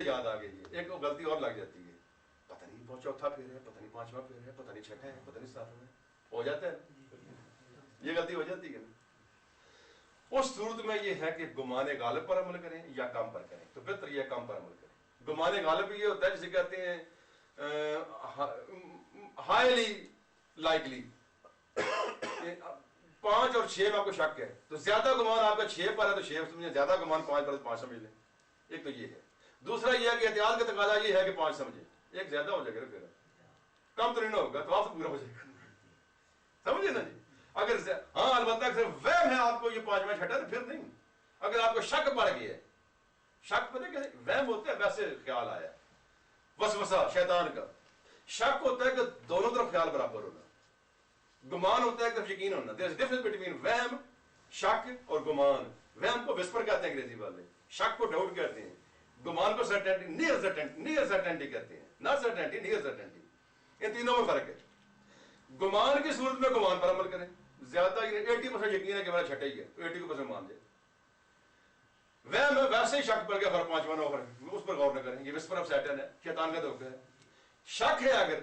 یاد آ گئی ہے، ایک غلطی اور لگ جاتی ہے، پتہ نہیں چوتھا پھیر ہے، پتہ نہیں پانچواں پھیر ہے، پتہ نہیں چھٹا ہے، پتہ نہیں ساتواں ہے، ہو جاتا ہے، یہ غلطی ہو جاتی ہے نا۔ اس صورت میں یہ ہے کہ گمان غالب پر عمل کریں یا کم پر کریں، تو بہتر یہ کم پر عمل کریں۔ گمان غالب یہ ہوتا ہے جسے کہتے ہیں ہائیلی لائکلی، 5 اور 6 میں آپ کو شک ہے تو زیادہ گمان آپ کا 6 پر ہے تو 6 سمجھیں، زیادہ گمان 5 پر ہے تو 5 سمجھ لیں، ایک تو یہ ہے۔ دوسرا یہ ہے کہ احتیاط کا تقاضا یہ ہے کہ 5 سمجھیں، ایک زیادہ ہو جائے گا پھر کم تو نہیں ہوگا تو آپ سے پورا ہو جائے گا، سمجھے نا جی۔ اگر ہاں البتہ صرف وہم ہے آپ کو یہ 5واں چھٹا تو پھر نہیں۔ اگر آپ کو شک پڑ گیا ہے، شک پتہ کہ وہم ہوتا ہے ویسے خیال آیا، وسوسہ شیطان کا، شک ہوتا ہے کہ دونوں طرف خیال برابر ہونا، گمان ہوتا ہے کہ یقین ہونا۔ there is difference between وہم، شک اور گمان۔ وہم کو وسپر کہتے ہیں انگریزی والے، شک کو ڈاؤٹ کہتے ہیں، گمان کو سرٹینٹی، نیئر سرٹینٹی کہتے ہیں، نہ سرٹینٹی نیئر سرٹینٹی، ان تینوں میں فرق ہے۔ گمان کی صورت میں گمان پر عمل کریں، زیادہ 80% یقین ہے کہ میرا چھٹا ہی ہے تو 80% مان جائے۔ وہم ویسے ہی شک پر گیا پر 5واں نہ ہو، اس پر غور نہ کریں، یہ وسپر آف سیٹن ہے، شیطان کا دھوکہ ہے۔ شک ہے اگر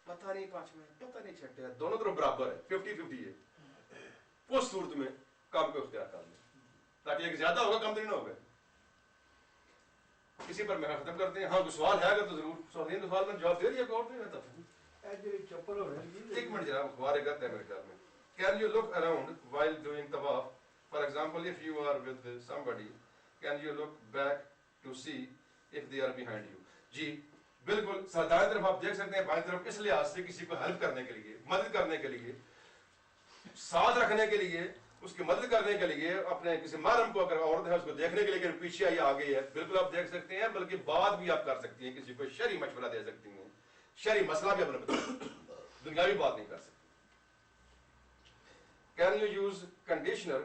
پتہ نہیں 5واں ہے، پتہ نہیں چھٹا ہے، دونوں طرف برابر ہے، 50-50 ہے، اس صورت میں کام کو اختیار کر لیں تاکہ ایک زیادہ ہوگا کم تو نہیں ہوگا۔ اسی پر میں ختم کرتے ہیں۔ ہاں کوئی سوال ہے اگر تو ضرور سوال میں جواب دے دیا، کوئی اور نہیں رہتا۔ ایک منٹ جناب، اخبار کرتے ہیں میرے خیال میں۔ Can you look around while doing tawaf? For example, if you are with somebody, can you look back to see if they are behind you? جی بالکل، دائیں طرف آپ دیکھ سکتے ہیں، بائیں طرف اس لحاظ سے کسی کو ہیلپ کرنے کے لیے، مدد کرنے کے لیے، ساتھ رکھنے کے لیے، اس کی مدد کرنے کے لیے، اپنے کسی محرم کو اگر عورت ہے اس کو دیکھنے کے لیے کہ پیچھے آئی آگے ہے، بالکل آپ دیکھ سکتے ہیں، بلکہ بات بھی آپ کر سکتی ہیں، کسی کو شرعی مشورہ دے سکتی ہیں، شرعی مسئلہ بھی اپنے بتا سکتی ہیں، دنیاوی بات نہیں کر سکتی۔ Can you use conditioner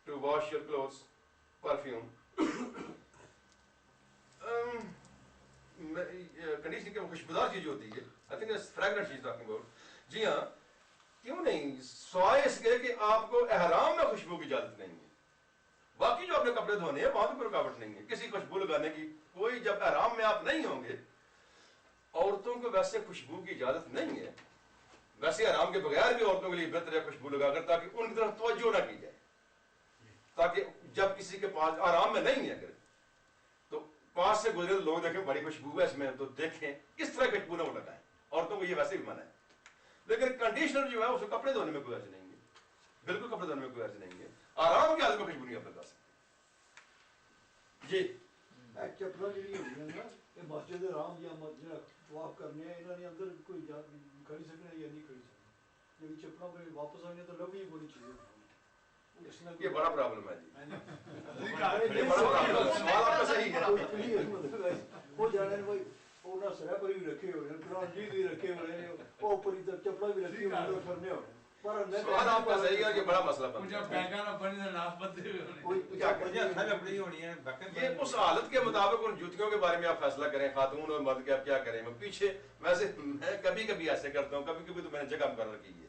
to wash your clothes? Perfume. Conditioning کی خوشبودار چیز ہوتی ہے، I think it's fragrant she's talking about. جی ہاں، کیوں نہیں، سوائے اس کے کہ آپ کو احرام میں خوشبو کی اجازت نہیں ہے، باقی جو اپنے کپڑے دھونے ہیں وہاں تو کوئی رکاوٹ نہیں ہے کسی خوشبو لگانے کی، کوئی جب احرام میں آپ نہیں ہوں گے، عورتوں کو ویسے خوشبو کی اجازت نہیں ہے، ویسے احرام کے بغیر بھی عورتوں کے لیے بہتر ہے خوشبو لگا کر تاکہ ان کی طرف توجہ نہ کی جائے، تاکہ جب کسی کے پاس آرام میں نہیں ہے اگر تو پاس سے گزرے تو لوگ دیکھیں بڑی خوشبو ہے اس میں، تو دیکھیں اس طرح خوشبو نہ وہ لگائیں، عورتوں کو یہ ویسے بھی منع ہے۔ لیکن کنڈیشنر جو ہے اس کو کپڑے دھونے میں کوئی عرض نہیں ہے، بالکل کپڑے دھونے میں کوئی عرض نہیں ہے، آرام کی حالت میں خوشبو نہیں آپ لگا سکتے۔ جی چپل جی ہوئی مسجد رام یا طواف کرنے انہوں نے اندر کوئی کھڑی سکنا یا نہیں کھڑی سکنا، جب چپلوں پہ واپس آنے تو لبھی بڑی چیزیں، یہ بڑا پرابلم ہے جی، یہ بڑا پرابلم ہے، سوال آپ کا صحیح ہے۔ وہ جانے وہی وہ سرا پر بھی رکھے ہوئے ہیں، قرآن جی بھی رکھے ہوئے ہیں، وہ اوپر ادھر چپل بھی رکھی ہوئے ہیں کرنے ہوئے ہیں، سوال آپ کا صحیح ہے، یہ بڑا مسئلہ بنتا ہے۔ یہ اس حالت کے مطابق ان جوتیوں کے بارے میں آپ فیصلہ کریں، خاتون اور مرد کے آپ کیا کریں۔ میں پیچھے ویسے میں کبھی کبھی ایسے کرتا ہوں، کبھی کبھی تو میں نے جگہ مقرر کی ہے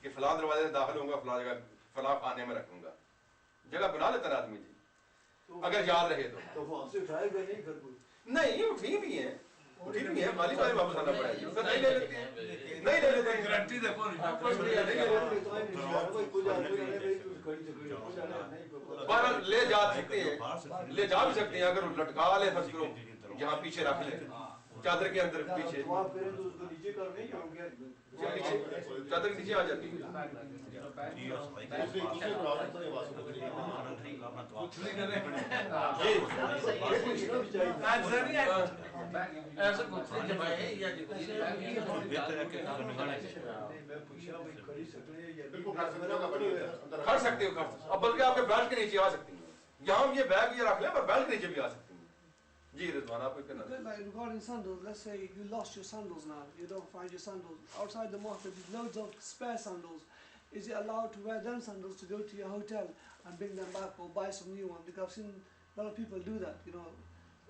کہ فلاں دروازے سے داخل ہوں گا، فلاں جگہ فلاں خانے میں رکھوں گا، جگہ بنا لیتا ہے آدمی جی، اگر یاد رہے تو۔ وہاں سے اٹھائے گا نہیں پھر کوئی نہیں اٹھی بھی ہیں، اٹھی بھی ہیں، مالی بھائی واپس آنا پڑے گا، نہیں لے لیتے ہیں، نہیں لے لیتے ہیں، گارنٹی دیکھو بہرحال لے جا سکتے ہیں، لے جا بھی سکتے ہیں، اگر لٹکا لے فرض کرو جہاں پیچھے رکھ لیں چادر کے اندر پیچھے، چادر کے نیچے آ جاتی ہے۔ کر سکتے ہو، اب بلکہ آپ کے بیلٹ کے نیچے آ سکتی ہیں، یہاں یہ بیگ یہ رکھ لیں پر بیلٹ کے نیچے بھی آ سکتی ہیں۔ جی رضوان آپ کو کہنا ہے؟ Like regarding sandals, let's say you lost your sandals now, you don't find your sandals outside the mosque, there's loads of spare sandals. Is it allowed to wear them sandals to go to your hotel and bring them back or buy some new ones? Because I've seen a lot of people do that, you know.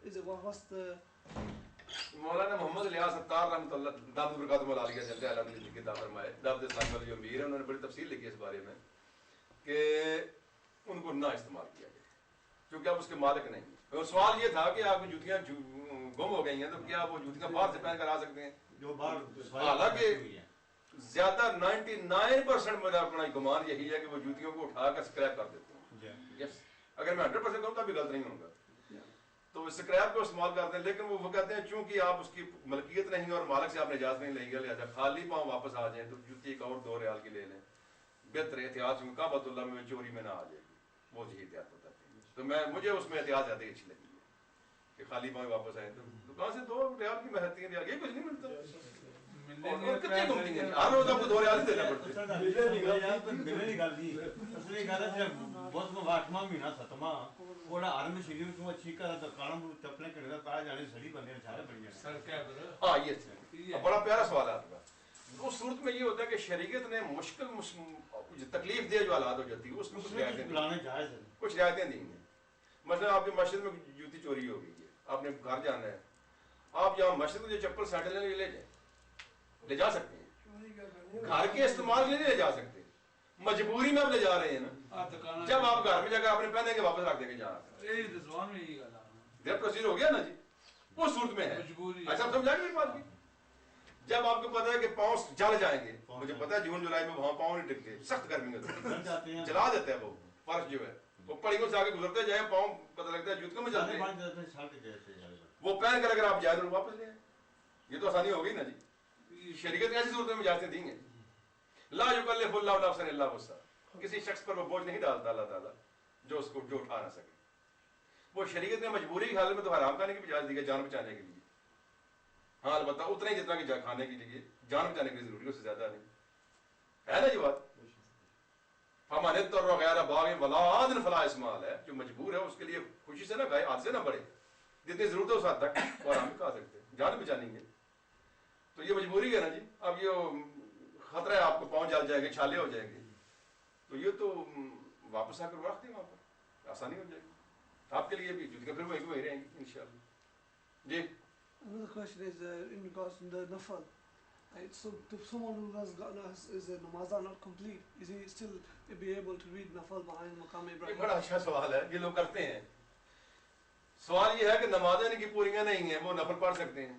Is it what's the مولانا محمد الیاس ستار رحمۃ اللہ دامت برکاتہ العالیہ جلدہ عالم کی کتاب فرمائے، دعوت اسلامی والے جو امیر ہیں انہوں نے بڑی تفصیل لکھی اس بارے میں کہ ان کو نہ استعمال کیا جائے کیونکہ آپ اس کے مالک نہیں ہیں۔ اور سوال یہ تھا کہ آپ جوتیاں گم ہو گئی ہیں تو کیا وہ جوتیاں باہر سے پہن کر آ سکتے ہیں؟ جو باہر حالانکہ زیادہ 99% میرا اپنا گمان یہی ہے کہ وہ جوتیوں کو اٹھا کر اسکریپ کر دیتے ہیں. Yes. اگر میں 100% کروں تو بھی غلط نہیں ہوں گا. تو اسکریپ کو استعمال کرتے ہیں, لیکن وہ کہتے ہیں چونکہ آپ اس کی ملکیت نہیں اور مالک سے آپ نے اجازت نہیں لے گیا, لہٰذا خالی پاؤں واپس آ جائیں تو جوتی ایک اور 2 ریال کی لے لیں. بہتر احتیاط میں کعبۃ اللہ میں چوری میں نہ آ جائے گی, وہ یہی احتیاط بتاتے ہیں. تو مجھے اس میں احتیاط زیادہ اچھی لگی ہے کہ خالی پاؤں واپس آئیں. تو دکان سے 2 ریال کی محنت 3 ریال, یہ کچھ نہیں ملتا. اور کتنے گھومتی ہیں ہر روز آپ کو 2 ریال ہی دینا پڑتے ہیں. میرے گل نہیں اصل گل ہے بہت مغاشما مہینہ 7واں اوڑا عالم شریف تو اچھی کر تو کالم چپلیں کڑے پا جانے سڑی بندے سارے بڑی جانے. ہاں یہ بڑا پیارا سوال ہے آپ کا. اس صورت میں یہ ہوتا ہے کہ شریعت نے مشکل تکلیف دہ جو حالات ہو جاتی ہے اس میں کچھ رعایتیں دی ہیں. مثلا آپ کی مسجد میں جوتی چوری ہو گئی ہے, آپ نے گھر جانا ہے, آپ یہاں مسجد میں جو چپل سینڈل ہیں لے جائیں, لے جا سکتے ہیں. گھر کے استعمال کے لیے نہیں لے جا سکتے, مجبوری میں آپ لے جا رہے ہیں نا. جب آپ گھر میں جا کر آپ نے پہنے کے واپس رکھ دیں گے جہاں پروسیجر ہو گیا نا جی, وہ صورت میں ہے. اچھا سمجھا گے بات کی. جب آپ کو پتا ہے کہ پاؤں جل جائیں گے, مجھے پتا ہے جون جولائی میں وہاں پاؤں نہیں ٹکتے, سخت گرمی میں جلا دیتے ہیں, وہ فرش جو ہے وہ پڑیوں سے آگے گزرتے جائیں, پاؤں پتہ لگتا ہے جوتوں میں جلتے ہیں. وہ پہن کر اگر آپ جائیں تو واپس لے آئیں. یہ تو آسانی ہو گئی نا جی. شریعت نے ایسی صورتوں میں اجازتیں دی ہیں. لا یکلف اللہ نفسا الا وسعها, کسی شخص پر وہ بوجھ نہیں ڈالتا اللہ تعالیٰ جو اس کو جو اٹھا نہ سکے. وہ شریعت نے مجبوری کی حالت میں تو حرام کرنے کی بھی اجازت دی ہے جان بچانے کے لیے. ہاں البتہ اتنا ہی جتنا کہ کھانے کے لیے, جان بچانے کے لیے ضروری, اس سے زیادہ نہیں ہے نا. یہ بات فمن اضطر غیر باغ ولا عاد فلا اثم علیہ, جو مجبور ہے اس کے لیے خوشی سے نہ کھائے, حد سے نہ بڑھے, جتنی ضرورت ہے اس حد تک, اور ہم بھی کھا سکتے ہیں, جان بچانی ہے. تو یہ مجبوری ہے نا جی. اب یہ خطرہ ہے آپ کو پاؤں جل جائیں گے, چھالے ہو جائیں گے, تو یہ تو واپس آ کر رکھ دیں, وہاں پر آسانی ہو جائے گی آپ کے لیے بھی. جوتیاں پھر وہی رہیں گی انشاءاللہ. جی. Another question is in regards to the nafal. So to someone who has got is the namaz not complete, is he still be able to read nafal behind Maqam یہ Ibrahim? بڑا اچھا سوال ہے, یہ لوگ کرتے ہیں. سوال یہ ہے کہ نمازیں ان کی پوریاں نہیں ہیں, وہ نفل پڑھ سکتے ہیں.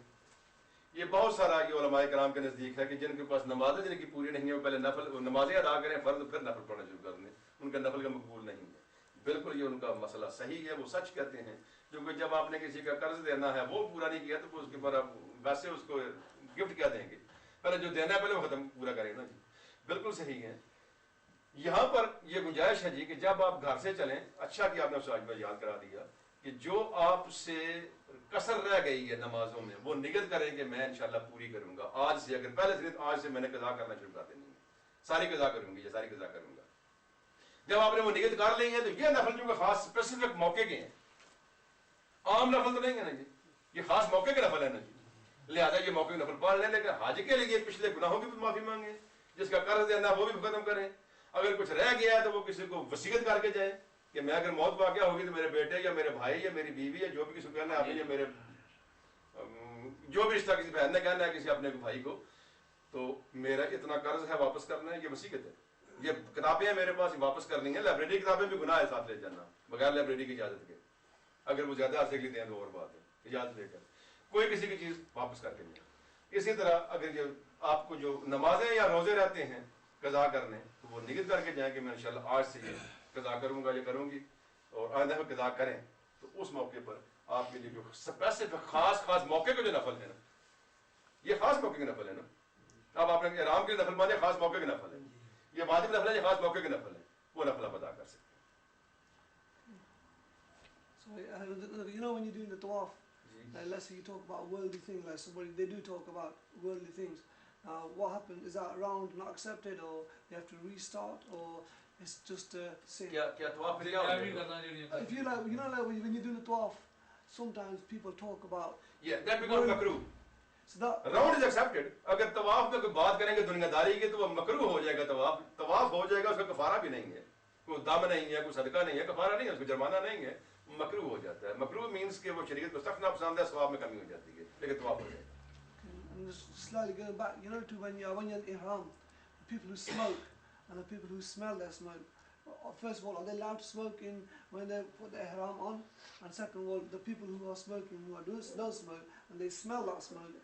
یہ بہت سارا یہ علماء کرام کے نزدیک ہے کہ جن کے پاس نمازیں جن کی پوری نہیں ہیں وہ پہلے نفل نمازیں ادا کریں فرض, پھر نفل پڑھنا شروع کر دیں. ان کا نفل کا مقبول نہیں ہے. بالکل یہ ان کا مسئلہ صحیح ہے, وہ سچ کہتے ہیں. کیونکہ جب آپ نے کسی کا قرض دینا ہے وہ پورا نہیں کیا تو اس کے اوپر ویسے اس کو گفٹ کیا دیں گے, پہلے جو دینا ہے پہلے وہ ختم پورا کریں نا جی. بالکل صحیح ہے. یہاں پر یہ گنجائش ہے جی کہ جب آپ گھر سے چلیں, اچھا کہ آپ نے اس آج میں یاد کرا دیا کہ جو آپ سے کسر رہ گئی ہے نمازوں میں وہ نیت کریں کہ میں انشاءاللہ پوری کروں گا. آج سے اگر پہلے سے آج سے میں نے قضا کرنا شروع کر دینی ہے, ساری قضا کروں گی, یہ ساری قضا کروں گا. جب آپ نے وہ نیت کر لی ہے تو یہ نفل جو خاص اسپیسیفک موقع کے ہیں, عام نفل تو نہیں ہے نا جی, یہ خاص موقع کے نفل ہے نا جی. لہٰذا یہ موقع نفل پڑھ لیں, لیکن حج کے لیے پچھلے گناہوں کی بھی معافی مانگیں, جس کا قرض دینا وہ بھی ختم کریں. اگر کچھ رہ گیا ہے تو وہ کسی کو وصیت کر کے جائیں کہ میں اگر موت واقع ہوگی تو میرے بیٹے یا میرے بھائی یا میری بیوی یا جو بھی کسی کو کہنا ہے آپ یا میرے جو بھی رشتہ کسی بہن نے کہنا ہے کسی اپنے بھائی کو, تو میرا اتنا قرض ہے واپس کرنا ہے, یہ وصیت ہے. یہ کتابیں ہیں میرے پاس, واپس کرنی ہے. لائبریری کتابیں بھی گناہ ہے ساتھ لے جانا بغیر لائبریری کی اجازت کے. اگر وہ زیادہ عرصے کے لیے دیں تو اور بات ہے, اجازت لے کر کوئی کسی کی چیز واپس کر کے نہیں. اسی طرح اگر یہ آپ کو جو نمازیں یا روزے رہتے ہیں قضا کرنے, تو وہ نیت کر کے جائیں کہ میں انشاءاللہ آج سے یہ قضا کروں گا یا کروں گی, اور آئندہ میں قضا کریں. تو اس موقع پر آپ کے لیے جو اسپیسیفک خاص موقع کے جو نفل ہے نا, یہ خاص موقع کے نفل ہے نا. اب آپ نے احرام کے نفل مانے خاص موقع کے نفل ہے, یہ واجب نفل ہے, یہ خاص موقع کے نفل ہے, وہ نفل آپ ادا کر سکتے ہیں. So you know when you're doing the tawaf, let's say you talk about worldly things, like somebody they do talk about worldly things. What happens? Is that round not accepted, or they have to restart, or it's just same? کیا طواف میں کیا ہوتا ہے؟ If you like, you know, like when you're doing the tawaf, sometimes people talk about. Yeah, that becomes makruh. So that round is accepted. اگر طواف میں کوئی بات کریں گے دنیا داری کی تو وہ مکروہ ہو جائے گا. طواف ہو جائے گا, اس کا کفارہ بھی نہیں ہے, کوئی دم نہیں ہے, کوئی صدقہ نہیں ہے, کفارہ نہیں ہے, اس کو جرمانہ نہیں ہے, مکروہ ہو جاتا ہے. مکروہ مینس کہ وہ شریعت کو سخت ناپسند ہے, ثواب میں کمی ہو جاتی ہے, لیکن طواف ہو جائے گا. And just slightly going back, you know, to when you're in ihram, the people who smoke and the people who smell their smoke, First of all, are they allowed to smoke in when they put their ihram on? And second of all, the people who are smoking, who are don't smoke, and they smell that smoke,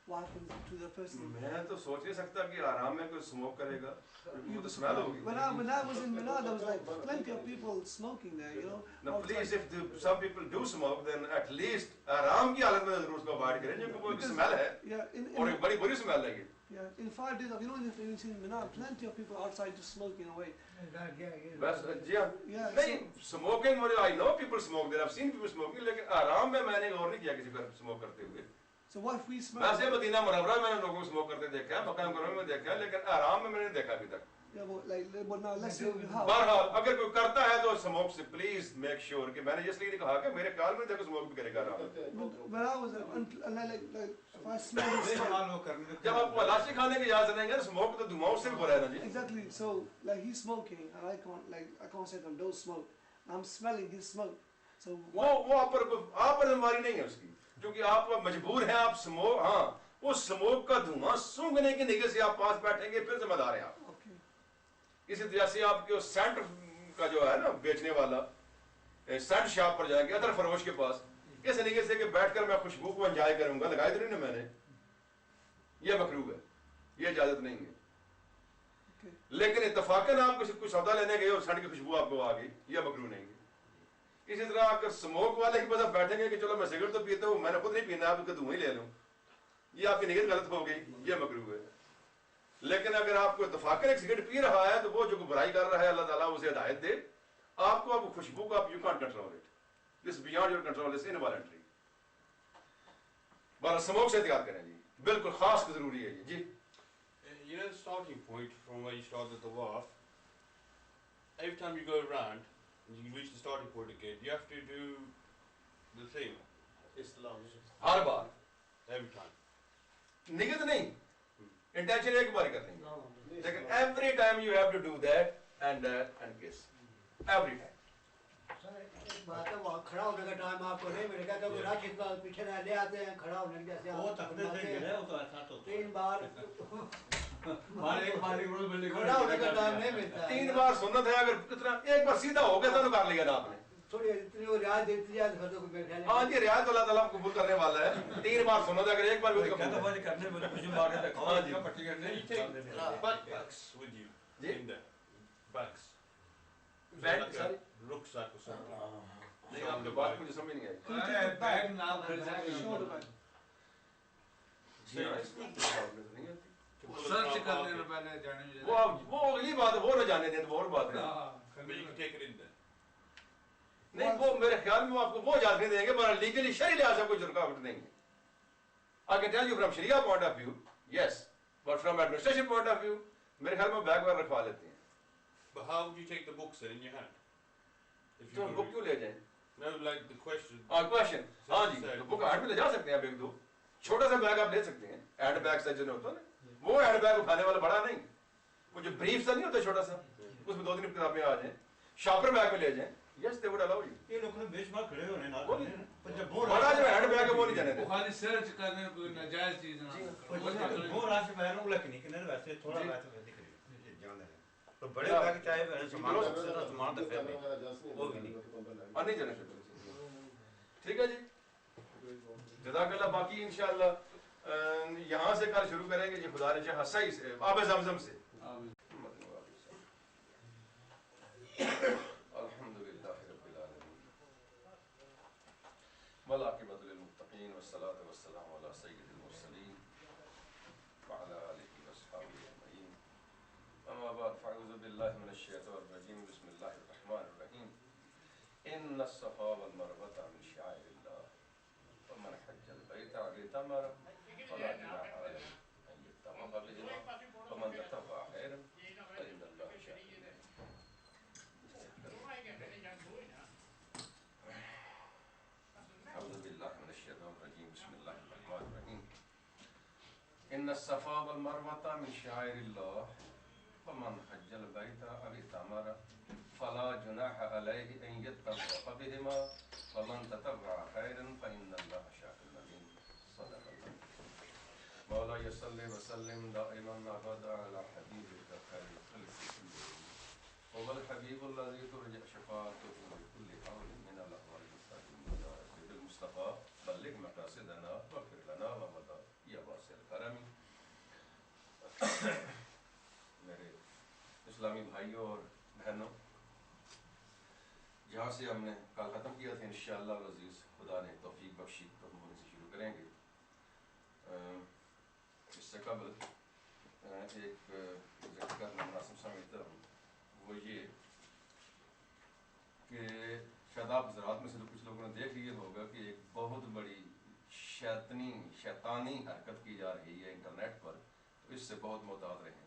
what happens to the person? میں تو سوچ نہیں سکتا کہ آرام میں کوئی smoke کرے گا وہ تو اسمیل ہوگی. When I was in Mina, there was like plenty of people smoking there, you know. Now please, if some people do smoke, then at least آرام کی حالت میں ضرور اس کو اوائڈ کریں کیونکہ وہ ایک اسمیل ہے Yeah, اور ایک بڑی بری اسمیل ہے. yeah, in 5 days of, you know, in Mina, plenty of people outside just smoking away. بس جی ہاں Yeah, نہیں سموکنگ مجھے آئی نو پیپل سموک دیر آئی سین پیپل سموکنگ لیکن آرام میں میں نے غور نہیں کیا کسی پر سموک کرتے ہوئے. so what if we smoke? ویسے مدینہ منورہ میں نے لوگوں کو سموک کرتے دیکھا ہے, مکہ مکرمہ میں دیکھا ہے, لیکن آرام میں نے دیکھا ابھی تک. Yeah, but now let's say you have. بہرحال اگر کوئی کرتا ہے تو سموک سے پلیز میک شیور کہ میں نے اس لیے نہیں کہا کہ میرے خیال میں دیکھو سموک بھی کرے گا آرام. When I was like if I smell this, جب آپ کو لاشی کھانے کی اجازت نہیں ہے تو سموک تو دھواں اس سے بھی برا ہے نا جی. exactly. So like he's smoking, and I can't say to him don't smoke. I'm smelling his smoke. So وہ آپ پر بیماری نہیں ہے اس کی کیونکہ آپ مجبور ہیں آپ سموک, ہاں اس سموک کا دھواں سونگھنے کی نگاہ سے آپ پاس بیٹھیں گے پھر ذمہ دار ہیں آپ. okay. اسی طرح سے آپ کے سینٹ کا جو ہے نا بیچنے والا سینٹ شاپ پر جائیں گے عطر فروش کے پاس اس نگاہ سے کہ بیٹھ کر میں خوشبو کو انجوائے کروں گا, لگائی تو نہیں نا میں نے, یہ مکروہ ہے, یہ اجازت نہیں ہے. Okay. لیکن اتفاقاً آپ کچھ سودا لینے گئے اور سینٹ کی خوشبو آپ کو آ گئی, یہ مکروہ نہیں ہے. اسی طرح اگر سموک والے کے پاس آپ بیٹھیں گے کہ چلو میں سگریٹ تو پیتا ہوں, میں نے خود نہیں پینا, آپ کا دھواں ہی لے لوں, یہ آپ کی نیت غلط ہو گئی, یہ مکروہ ہے. لیکن اگر آپ کو اتفاقاً ایک سگریٹ پی رہا ہے تو وہ جو برائی کر رہا ہے اللہ تعالیٰ اسے ہدایت دے, آپ کو آپ خوشبو کو آپ you can't control it, this beyond your control, this involuntary. بارہ سموک سے احتیاط کریں جی, بالکل خاص ضروری ہے جی. You know the starting point from where you started the waf, every time you go around and you reach the starting point again, you have to do the thing. Hare bar Every time. نیت نہیں, intention ایک بار کرنی ہے, لیکن every time you have to do that and کس every time. بات ہے وہاں کھڑا ہونے کا ٹائم آپ کو نہیں ملے گا کہ راہ کتنا پیچھے نہ لے آتے ہیں کھڑا ہونے کے جیسے وہ تقدیر سے گرے وہ تو ایسا تو 3 بار ایک بار کھڑا ہونے کا ٹائم نہیں ملتا ہے. 3 بار سنت ہے, اگر کتنا ایک بار سیدھا ہو گیا تو کر لیا نا آپ نے. تھوڑی اتنی وہ رعایت دیتی ہے تو کوئی بیٹھا نہیں. ہاں جی رعایت اللہ تعالیٰ قبول کرنے والا ہے. 3 بار سنت ہے, اگر ایک بار بھی کرنے میں کچھ مارے تک ہاں جی پٹی کرنے bags with you in there bags bag ساری rucksack or something. نہیں, آپ کی بات مجھے سمجھ نہیں آئی. Shoulder bag. جی ہاں, اس کو آپ نے تو نہیں آتی. سرچ کرنے میں پہلے جانے وہ اگلی بات ہے, وہ نہ جانے دیں تو اور بات ہے. But you can take it in there. نہیں وہ میرے خیال میں آپ کو وہ اجازت نہیں دیں گے, پر لیگلی شرعی لحاظ سے کوئی رکاوٹ نہیں ہے. I can tell you from Sharia point of view, yes, but from administration point of view, میرے خیال میں بیگ وغیرہ رکھوا لیتے ہیں. But how would you take the books in your hand? If تو بک کیوں لے جائیں؟ No, like the question. Question, ہاں جی بک ہینڈ میں لے جا سکتے ہیں آپ ایک دو, چھوٹا سا بیگ آپ لے سکتے ہیں, ہینڈ بیگ سا جو ہوتا ہے نا, وہ ہینڈ بیگ اٹھانے والا بڑا نہیں, وہ جو بریف سا نہیں ہوتا چھوٹا سا, اس میں 2-3 کتابیں آ جائیں, شاپر بیگ میں لے جائیں, یس دے وڈ الاؤ یو. یہ لوگ نے بے شمار کھڑے ہونے نہ بڑا جو ہینڈ بیگ ہے وہ نہیں جانے وہ دیں. خالی سرچ کرنے کوئی ناجائز چیز نہ وہ راش میں رہوں لیکن نہیں ویسے تھوڑا ویسے دکھ رہی ہے جان ہے تو بڑے بیگ چاہے سامان تو پھر وہ بھی نہیں اور نہیں جانے چاہتے. ٹھیک ہے جی, جزاک اللہ. باقی انشاءاللہ یہاں سے کل شروع کریں گے جی, خدا نے چاہا صحیح سے آب زمزم سے. الحمدللہ رب العالمین والعاقبۃ للمتقین والصلاة والسلام علی سید المرسلین وعلی آلہ واصحابہ اجمعین. اما بعد فاعوذ باللہ من الشیطان الرجیم, بسم اللہ الرحمن الرحیم. ان الصفا والمروة من شعائر اللہ فمن حج البیت او اعتمر فلا جناح علیہ ان یطوف بہما فمن تطوع خیرا فإن اللہ شاکر. اعوذ باللہ من الشیطان الرجیم, بسم اللہ الرحمن الرحیم. ان الصفا والمروة من شعائر اللہ فمن حج البیت او اعتمر فلا جناح علیہ ان یطوف بہما ومن تطوع خیرا فإن اللہ شاکر علیم. صدق اللہ. مولا صلی وسلم دائما ابدا علی حبیبک خیر الخلق کلہم هو الحبيب الذي ترجى شفاعته بكل أمر من الأحوال المستقيم يا سيد المصطفى بلغ مقاصدنا واغفر لنا ومضى يا واسع الكرم. میرے اسلامی بھائیوں اور بہنوں، جہاں سے ہم نے کل ختم کیا تھا انشاءاللہ العزیز خدا نے توفیق بخشی تو ہم وہیں سے شروع کریں گے۔ اس سے قبل ایک ذکر کرنا مناسب سمجھتا ہوں، وہ یہ کہ شاید آپ حضرات میں سے تو کچھ لوگوں نے دیکھ لیا ہوگا کہ ایک بہت بڑی شیطانی حرکت کی جا رہی ہے انٹرنیٹ پر، تو اس سے بہت محتاط رہیں۔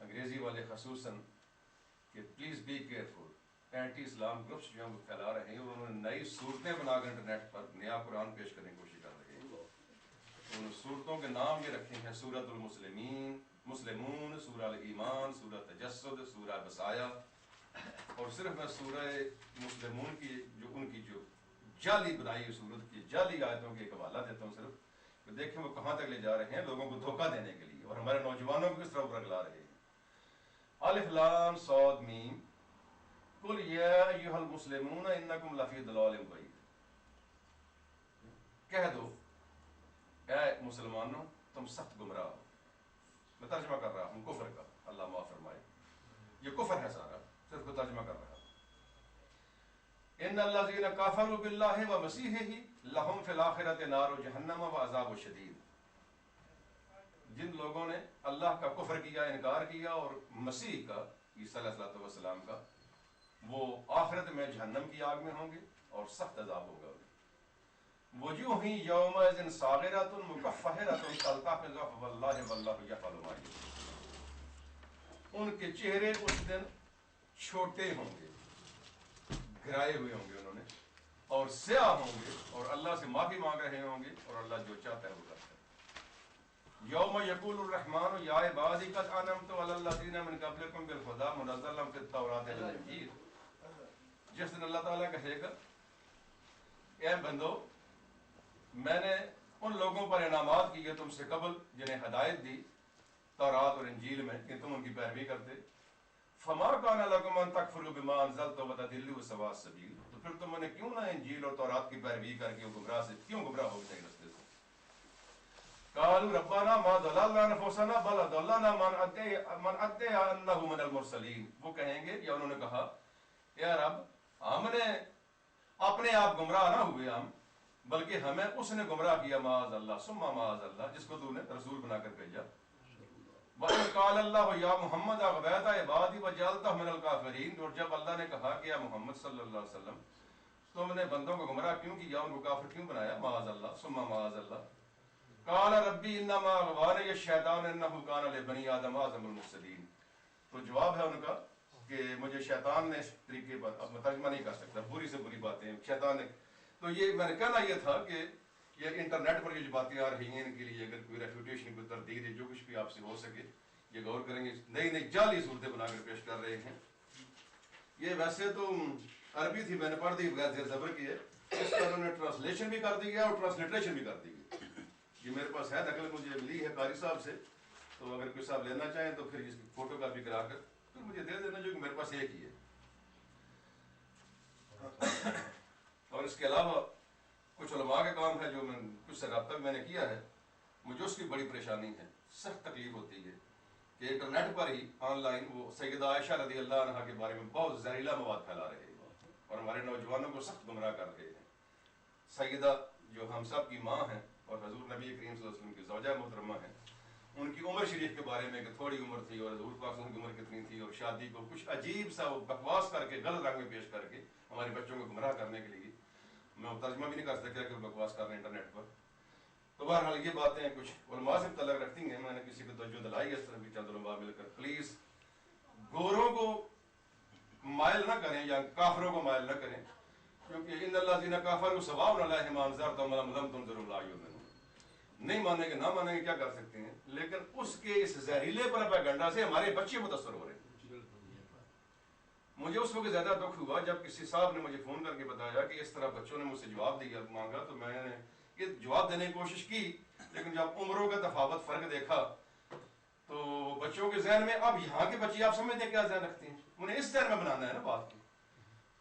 انگریزی والے خصوصاً کہ please be careful, anti Islam groups جو ہم پھیلا رہے ہیں، انہوں نے نئی صورتیں بنا کر انٹرنیٹ پر نیا قرآن پیش کرنے کی کوشش کر رہے ہیں۔ ان صورتوں کے نام یہ رکھے ہیں سورۃ المسلمین، مسلمون، سورہ الایمان، سورہ تجسد، سورہ بسایا، اور صرف میں سورہ مسلمون کی ان کی جو جعلی بنائی ہوئی صورت کی جعلی آیتوں کے ایک حوالہ دیتا ہوں صرف، کہ دیکھیں وہ کہاں تک لے جا رہے ہیں لوگوں کو دھوکہ دینے کے لیے اور ہمارے نوجوانوں کو کس طرح اوپر لا رہے ہیں۔ الف لام صاد میم قل یا ایھا المسلمون انکم لفی ضلال بعید، کہہ دو اے مسلمانوں تم سخت گمراہ ہو۔ میں ترجمہ کر رہا ہوں کفر کا، اللہ معاف فرمائے، یہ کفر ہے سارا، صرف کو ترجمہ کر رہا ہوں۔ ان الذین کفروا باللہ ومسیحہ لہم فی الآخرۃ نار جہنم وعذاب شدید، جن لوگوں نے اللہ کا کفر کیا، انکار کیا، اور مسیح کا، عیسیٰ علیہ الصلوۃ والسلام کا، وہ آخرت میں جہنم کی آگ میں ہوں گے اور سخت عذاب ہوگا۔ وجوہ یومئذ صاغرۃ مکفحرۃ تلتقط واللہ واللہ یفعل ما یرید، ان کے چہرے اس دن چھوٹے ہوں گے، گرائے ہوئے ہوں گے انہوں نے، اور سیاہ ہوں گے، اور اللہ سے معافی مانگ رہے ہوں گے، اور اللہ جو چاہتا ہے وہ کرتا ہے۔ یوم یقول الرحمن یا عبادی قد انعمت علی الذین من قبلکم بالہدی منزلا فی التوراۃ والانجیل، جس دن اللہ تعالیٰ کہے گا اے بندو میں نے ان لوگوں پر انعامات کیے تم سے قبل جنہیں ہدایت دی تورات اور انجیل میں کہ تم ان کی پیروی کرتے، فما کان لکم ان تکفروا بما انزلت وتضلوا سواء السبیل، تو پھر تم نے کیوں نہ انجیل اور تورات کی پیروی کر کے گمراہ سے کیوں گمراہ ہو گئے رستے سے۔ قالوا ربنا ما ضللنا انفسنا بل اضلنا من ادعى انه من المرسلین، وہ کہیں گے یا انہوں نے کہا اے رب ہم نے اپنے آپ گمراہ نہ ہوئے ہم، بلکہ ہمیں اس نے گمراہ کیا، معاذ اللہ ثم معاذ اللہ، جس کو تو نے رسول بنا کر بھیجا۔ وَإِذْ قَالَ اللَّهُ يَا مُحَمَّدْ أَغْوَيْتَ عِبَادِي وَجَعَلْتَهُمْ مِنَ الْكَافِرِينَ، اور جب اللہ نے کہا کہ یا محمد صلی اللہ علیہ وسلم تم نے بندوں کو گمراہ کیوں کیا، ان کو کافر کیوں بنایا، معاذ اللہ ثم معاذ اللہ۔ قَالَ رَبِّي إِنَّمَا أَغْوَانِيَ الشَّيْطَانُ إِنَّهُ كَانَ لِبَنِي آدَمَ أَعْظَمَ الْمُفْسِدِينَ، تو جواب ہے ان کا کہ مجھے شیطان نے اس طریقے پر، اب میں ترجمہ نہیں کر سکتا، بری سے بری باتیں شیطان نے، تو یہ میں نے کہنا یہ تھا کہ یہ انٹرنیٹ پر جو باتیں آ رہی ہیں ان کے لیے اگر کوئی ریفیوٹیشن، کوئی تردید ہے، جو کچھ بھی آپ سے ہو سکے یہ غور کریں گے۔ نئی نئی جعلی صورتیں بنا کر پیش کر رہے ہیں۔ یہ ویسے تو عربی تھی، میں نے پڑھ دی بغیر زیر زبر کی ہے، اس کا انہوں نے ٹرانسلیشن بھی کر دی ہے اور ٹرانسلیٹریشن بھی کر دی ہے۔ یہ میرے پاس ہے، نقل مجھے ملی ہے قاری صاحب سے، تو اگر کوئی صاحب لینا چاہیں تو پھر اس کی فوٹو کاپی کرا کر پھر مجھے دے دینا، جو کہ میرے پاس ایک ہی ہے۔ اور اس کے علاوہ کچھ علماء کا کام ہے جو میں کچھ سے رابطہ میں نے کیا ہے، مجھے اس کی بڑی پریشانی ہے، سخت تکلیف ہوتی ہے کہ internet per he on line وہ سیدہ عائشہ رضی اللہ عنہا کے بارے میں بہت زہریلا مواد پھیلا رہے ہیں اور ہمارے نوجوانوں کو سخت گمراہ کر رہے ہیں۔ سیدہ جو ہم سب کی ماں ہیں اور حضور نبی کریم صلی اللہ علیہ وسلم کی زوجہ محترمہ ہیں، ان کی عمر شریف کے بارے میں کہ تھوڑی عمر تھی اور حضور پاک صلی اللہ علیہ وسلم کی عمر کتنی تھی، اور شادی کو کچھ عجیب سا وہ بکواس کر کے غلط رنگ میں پیش کر کے ہمارے بچوں کو گمراہ کرنے کے لیے، میں وہ ترجمہ بھی نہیں کر سکتا کہ بکواس کر رہے ہیں انٹرنیٹ پر۔ تو بہرحال یہ باتیں کچھ علماء سے تعلق رکھتی ہیں، میں نے کسی کو توجہ دلائی ہے اس طرح بھی چند علماء مل کر پلیز گوروں کو مائل نہ کریں یا کافروں کو مائل نہ کریں، کیونکہ ان الذین کفروا سواء علیہم انذرتہم ام لم تنذرہم لا یؤمنون، نہیں مانیں گے نہ مانیں گے کیا کر سکتے ہیں، لیکن اس کے اس زہریلے پروپیگنڈا سے ہمارے بچے متاثر ہو رہے ہیں۔ مجھے اس وقت زیادہ دکھ ہوا جب کسی صاحب نے مجھے فون کر کے بتایا کہ اس طرح بچوں نے مجھ سے جواب دیا مانگا، تو میں نے یہ جواب دینے کی کوشش کی، لیکن جب عمروں کا تفاوت فرق دیکھا تو بچوں کے ذہن میں، اب یہاں کے بچے آپ سمجھتے ہیں کیا ذہن رکھتے ہیں، انہیں اس ذہن میں بنانا ہے نا بات کی.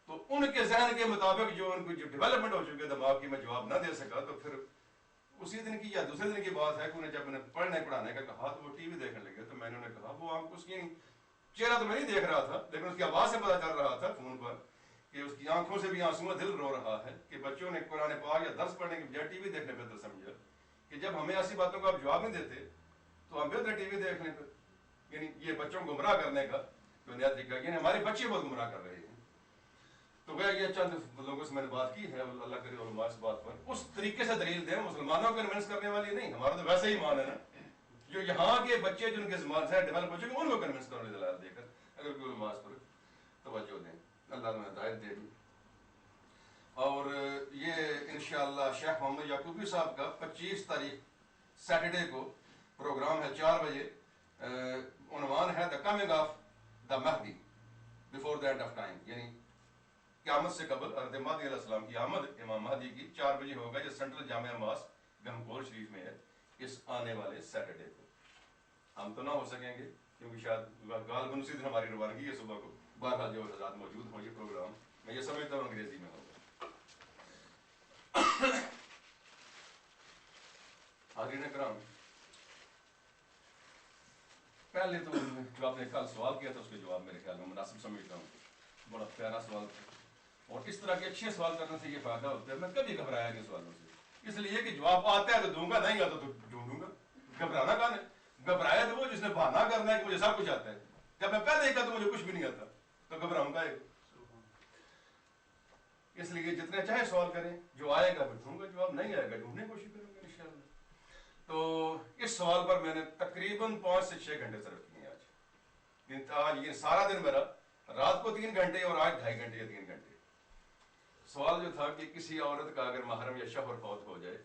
تو ان کے ذہن کے مطابق جو ان کو جو ڈیولپمنٹ ہو چکی ہے دماغ کی، میں جواب نہ دے سکا. تو پھر اسی دن کی یا دوسرے دن کی بات ہے کہ انہیں جب انہیں پڑھنے پڑھانے کا کہا تو وہ ٹی وی دیکھنے لگے. تو میں نے انہیں کہا وہ آپ اس کی چہرہ تو میں نہیں دیکھ رہا تھا لیکن اس کی آواز سے پتہ چل رہا تھا فون پر کہ اس کی آنکھوں سے بھی آنسو دل رو رہا ہے کہ بچوں نے قرآن پاک یا درس پڑھنے کی بجائے ٹی وی دیکھنے پہ تو سمجھا کہ جب ہمیں ایسی باتوں کا آپ جواب نہیں دیتے تو ہم بہتر ٹی وی دیکھنے پہ. یعنی یہ بچوں کو گمراہ کرنے کا جو نیا طریقہ، یعنی ہمارے بچے بہت گمراہ کر رہے ہیں. تو گیا یہ چند لوگوں سے میں نے بات کی ہے، اللہ کرے علماء اس بات پر اس طریقے سے دلیل دیں. مسلمانوں کو کنونس کرنے والی نہیں، ہمارا تو ویسے ہی ایمان ہے نا. جو یہاں کے بچے جن کے زمان سے ڈیولپ ہو چکے ان کو کنونس کرنے والی دلائل دے کر اگر کوئی علماء اس پر توجہ دیں، اللہ نے ہدایت دے دی. اور یہ انشاءاللہ شیخ محمد یعقوبی صاحب کا 25 تاریخ سیٹرڈے کو پروگرام ہے 4 بجے. عنوان ہے the coming of the Mahdi before the end of time, یعنی قیامت سے قبل حضرت مہدی علیہ السلام کی آمد امام مہدی کی 4 بجے ہوگا. یہ سینٹرل جامعہ ماسک گنگپور شریف میں ہے اس آنے والے سیٹرڈے کو. ہم تو نہ ہو سکیں گے کیونکہ شاید غالباً اسی دن ہماری روانگی ہے صبح کو. بہرحال جو حضرات موجود ہوں یہ پروگرام میں یہ سمجھتا ہوں انگریزی میں ہوگا. حاضرین کرام، پہلے تو جو آپ نے کل سوال کیا تھا اس کے جواب میرے خیال میں مناسب سمجھتا ہوں. بڑا پیارا سوال تھا اور اس طرح کے اچھے سوال کرنے سے یہ فائدہ ہوتا ہے. میں کبھی گھبرایا نہیں سوالوں سے، اس لیے کہ جواب آتا ہے تو دوں گا، نہیں آتا تو ڈھونڈوں گا. گھبرانا کہاں ہے؟ گھبرایا تو وہ جس نے بہانا کرنا ہے کہ مجھے سب کچھ آتا ہے. جب میں پہلے ہی کہا تو مجھے کچھ بھی نہیں آتا تو گھبراؤں گا. اس لیے جتنے چاہے سوال کریں، جو آئے گا وہ ڈھونڈوں گا، جواب نہیں آئے گا ڈھونڈنے کی کوشش کروں گا انشاءاللہ. تو اس سوال پر میں نے تقریباً 5 سے 6 گھنٹے صرف کیے آج یہ سارا دن میرا، رات کو 3 گھنٹے اور آج 2.5 گھنٹے یا 3 گھنٹے. سوال جو تھا کہ کسی عورت کا اگر محرم یا شوہر فوت ہو جائے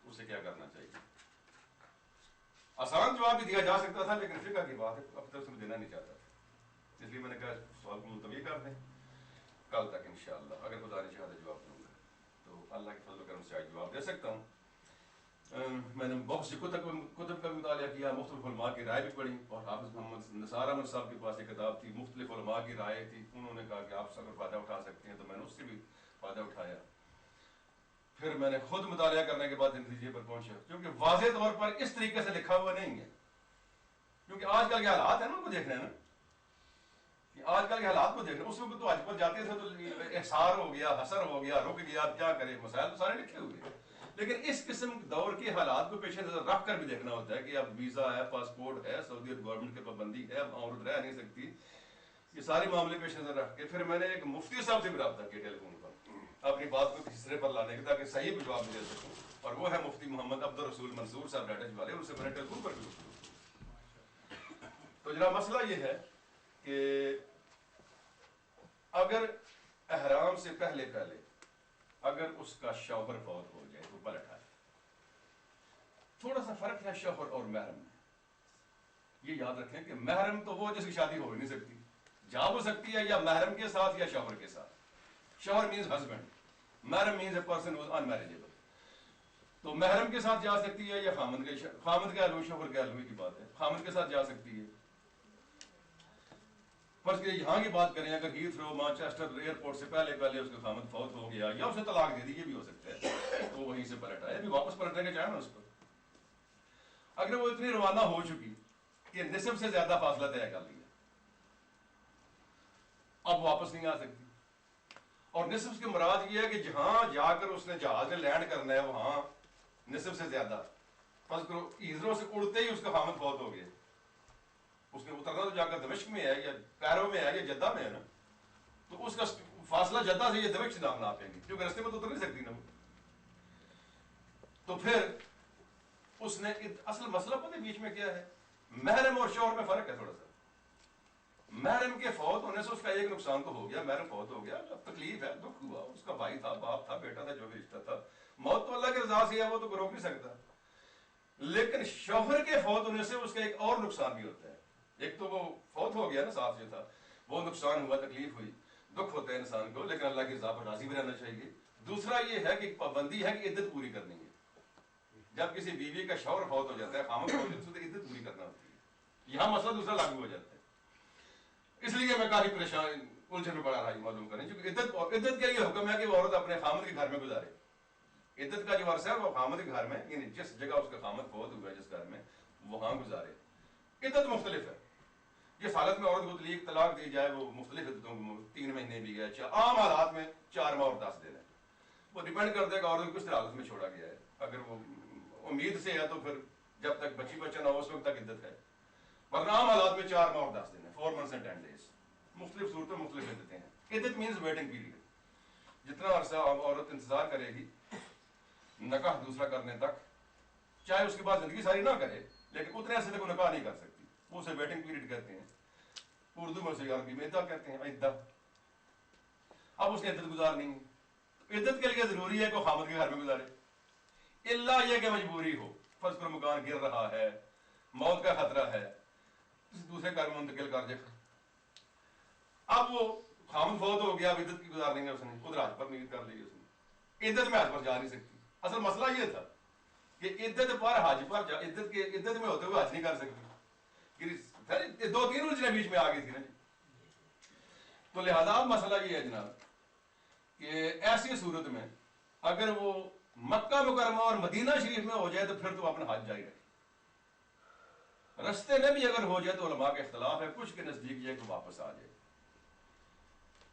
اسے کیا کرنا چاہیے. آسان جواب بھی دیا جا سکتا تھا لیکن فقہ کی بات ہے، اب تک میں دینا نہیں چاہتا تھا، اس لیے میں نے کہا سوال کو ملتوی کر دیں کل تک انشاءاللہ. اگر خدا نے چاہا تو جواب دوں گا، تو اللہ کے فضل و کرم سے آج جواب دے سکتا ہوں. میں نے بہت سی کتب کا مطالعہ کیا، مختلف علماء کی رائے بھی پڑھی، اور حافظ محمد نثار احمد صاحب کے پاس ایک کتاب تھی، مختلف علماء کی رائے تھی. انہوں نے کہا کہ آپ اگر فائدہ اٹھا سکتے ہیں تو میں نے اس سے بھی فائدہ اٹھایا. پھر میں نے خود مطالعہ کرنے کے بعد نتیجے پر پہنچا، کیونکہ واضح طور پر اس طریقے سے لکھا ہوا نہیں ہے. کیونکہ آج کل کے حالات ہیں نا ان کو دیکھنا ہے نا، کہ آج کل کے حالات کو دیکھنا. اس وقت تو حج پر جاتے تھے تو احسار ہو گیا، حسر ہو گیا، رک گیا، کیا کرے، مسائل تو سارے لکھے ہوئے ہیں. لیکن اس قسم دور کے حالات کو پیش نظر رکھ کر بھی دیکھنا ہوتا ہے کہ اب ویزا ہے، پاسپورٹ ہے، سعودی گورنمنٹ کی پابندی ہے، عورت رہ نہیں سکتی. یہ سارے معاملے پیش نظر رکھ کے پھر میں نے ایک مفتی صاحب سے بھی رابطہ کیا ٹیلی فون پر اپنی بات کو تیسرے پر لانے کا، تاکہ صحیح جواب دے سکوں. اور وہ ہے مفتی محمد عبد الرسول منصور صاحب ڈاٹا والے، ان سے میں نے ٹیلی فون پر بھی گفتگو. تو جناب مسئلہ یہ ہے کہ اگر احرام سے پہلے اگر اس کا شوہر فوت ہو جائے تو پلٹ آئے. تھوڑا سا فرق ہے شوہر اور محرم میں. یہ یاد رکھیں کہ محرم تو وہ جس کی شادی ہو نہیں سکتی، جا ہو سکتی ہے یا محرم کے ساتھ یا شوہر کے ساتھ. شوہر مینز ہسبینڈ، محرم means a person was unmarriageable. تو محرم کے ساتھ جا سکتی ہے یا خامند کے علوی، شوہر کے علوی کی بات ہے، خامند کے ساتھ جا سکتی ہے. فرض کہ یہاں کی بات کریں، اگر ہیتھرو مانچسٹر ایئرپورٹ سے پہلے اس کا خامد فوت ہو گیا یا اسے طلاق دے دی، یہ بھی ہو سکتا ہے، تو وہیں سے پلٹ آئے. ابھی واپس پلٹنے کے چاہے نا اس پر. اگر وہ اتنی روانہ ہو چکی کہ نصف سے زیادہ فاصلہ طے کر لیا، اب واپس نہیں آ سکتی. اور نصف کی مراد یہ ہے کہ جہاں جا کر اس نے جہاز نے لینڈ کرنا ہے وہاں نصف سے زیادہ، فرض کرو ہیتھرو سے اڑتے ہی اس کا خامد فوت ہو گیا، اس نے اترنا تو جا کر دمشق میں ہے یا کیرو میں ہے یا جدہ میں ہے نا، تو اس کا فاصلہ جدہ سے یہ دمشق نام نہ آپیں گے کیونکہ رستے میں تو اتر نہیں سکتی نا. تو پھر اس نے اصل مسئلہ پتہ بیچ میں کیا ہے، محرم اور شوہر میں فرق ہے تھوڑا سا. محرم کے فوت ہونے سے اس کا ایک نقصان تو ہو گیا، محرم فوت ہو گیا، اب تکلیف ہے، دکھ ہوا، اس کا بھائی تھا، باپ تھا، بیٹا تھا، جو بھی رشتہ تھا. موت تو اللہ کی رضا سے ہے، وہ تو روک نہیں سکتا. لیکن شوہر کے فوت ہونے سے اس کا ایک اور نقصان بھی ہوتا ہے. ایک تو وہ فوت ہو گیا نا، ساتھ جو تھا وہ نقصان ہوا، تکلیف ہوئی، دکھ ہوتا ہے انسان کو، لیکن اللہ کی رضا پر راضی بھی رہنا چاہیے. دوسرا یہ ہے کہ پابندی ہے کہ عدت پوری کرنی ہے. جب کسی بیوی کا شوہر فوت ہو جاتا ہے، خامد فوت ہو جاتا ہے، تو عدت پوری کرنا ہوتی ہے. یہاں مسئلہ دوسرا لاگو ہو جاتا ہے. اس لیے میں کافی پریشان الجھن میں پڑا رہا یہ معلوم کریں، چونکہ عدت کے لیے حکم ہے کہ وہ عورت اپنے خامد کے گھر میں گزارے. عدت کا جو عرصہ ہے وہ خامد کے گھر میں، یعنی جس جگہ اس کا خامد فوت ہوا ہے جس گھر میں، وہاں گزارے. عدت مختلف ہے. جس حالت میں عورت کو طلاق دی جائے وہ مختلف عدتوں کو 3 مہینے بھی ہے، عام حالات میں 4 ماہ اور 10 دن ہے. وہ ڈیپینڈ کرتا ہے کہ عورت کو کس طرح حالت میں چھوڑا گیا ہے. اگر وہ امید سے ہے تو پھر جب تک بچی بچہ نہ ہو اس وقت تک عدت ہے، ورنہ عام حالات میں 4 ماہ اور 10 دن ہے، 4 months and 10 days. مختلف صورتوں مختلف عدتیں ہیں. عدت مینز ویٹنگ پیریڈ. جتنا عرصہ عورت انتظار کرے گی نکاح دوسرا کرنے تک، چاہے اس کے بعد زندگی ساری نہ کرے لیکن اتنے عرصے تک وہ نکاح نہیں کر سکتی، وہ اسے ویٹنگ پیریڈ کہتے ہیں. اردو میں اسے عربی میں عدہ کہتے ہیں، عدہ. اب اس نے عدت گزارنی ہے. عدت کے لیے ضروری ہے کہ وہ خامد کے گھر میں گزارے، الا یہ کہ مجبوری ہو، فرض پر مکان گر رہا ہے، موت کا خطرہ ہے، کسی دوسرے گھر میں منتقل کر دے. اب وہ خامد فوت ہو گیا، اب عدت کی گزارنی ہے اس نے، خود حج پر نیت کر لی اس نے، عدت میں حج پر جا نہیں سکتی. اصل مسئلہ یہ تھا کہ عدت پر حج پر عدت میں ہوتے ہوئے حج نہیں کر سکتی. 2-3 الجھنیں بیچ میں آ گئی تھی نا. تو لہذا مسئلہ یہ ہے جناب کہ ایسی صورت میں اگر وہ مکہ مکرمہ اور مدینہ شریف میں ہو جائے تو پھر تو اپنا حج جاری رکھے. رستے میں بھی اگر ہو جائے تو علماء کا اختلاف ہے، کچھ کے نزدیک یہ کہ واپس آ جائے،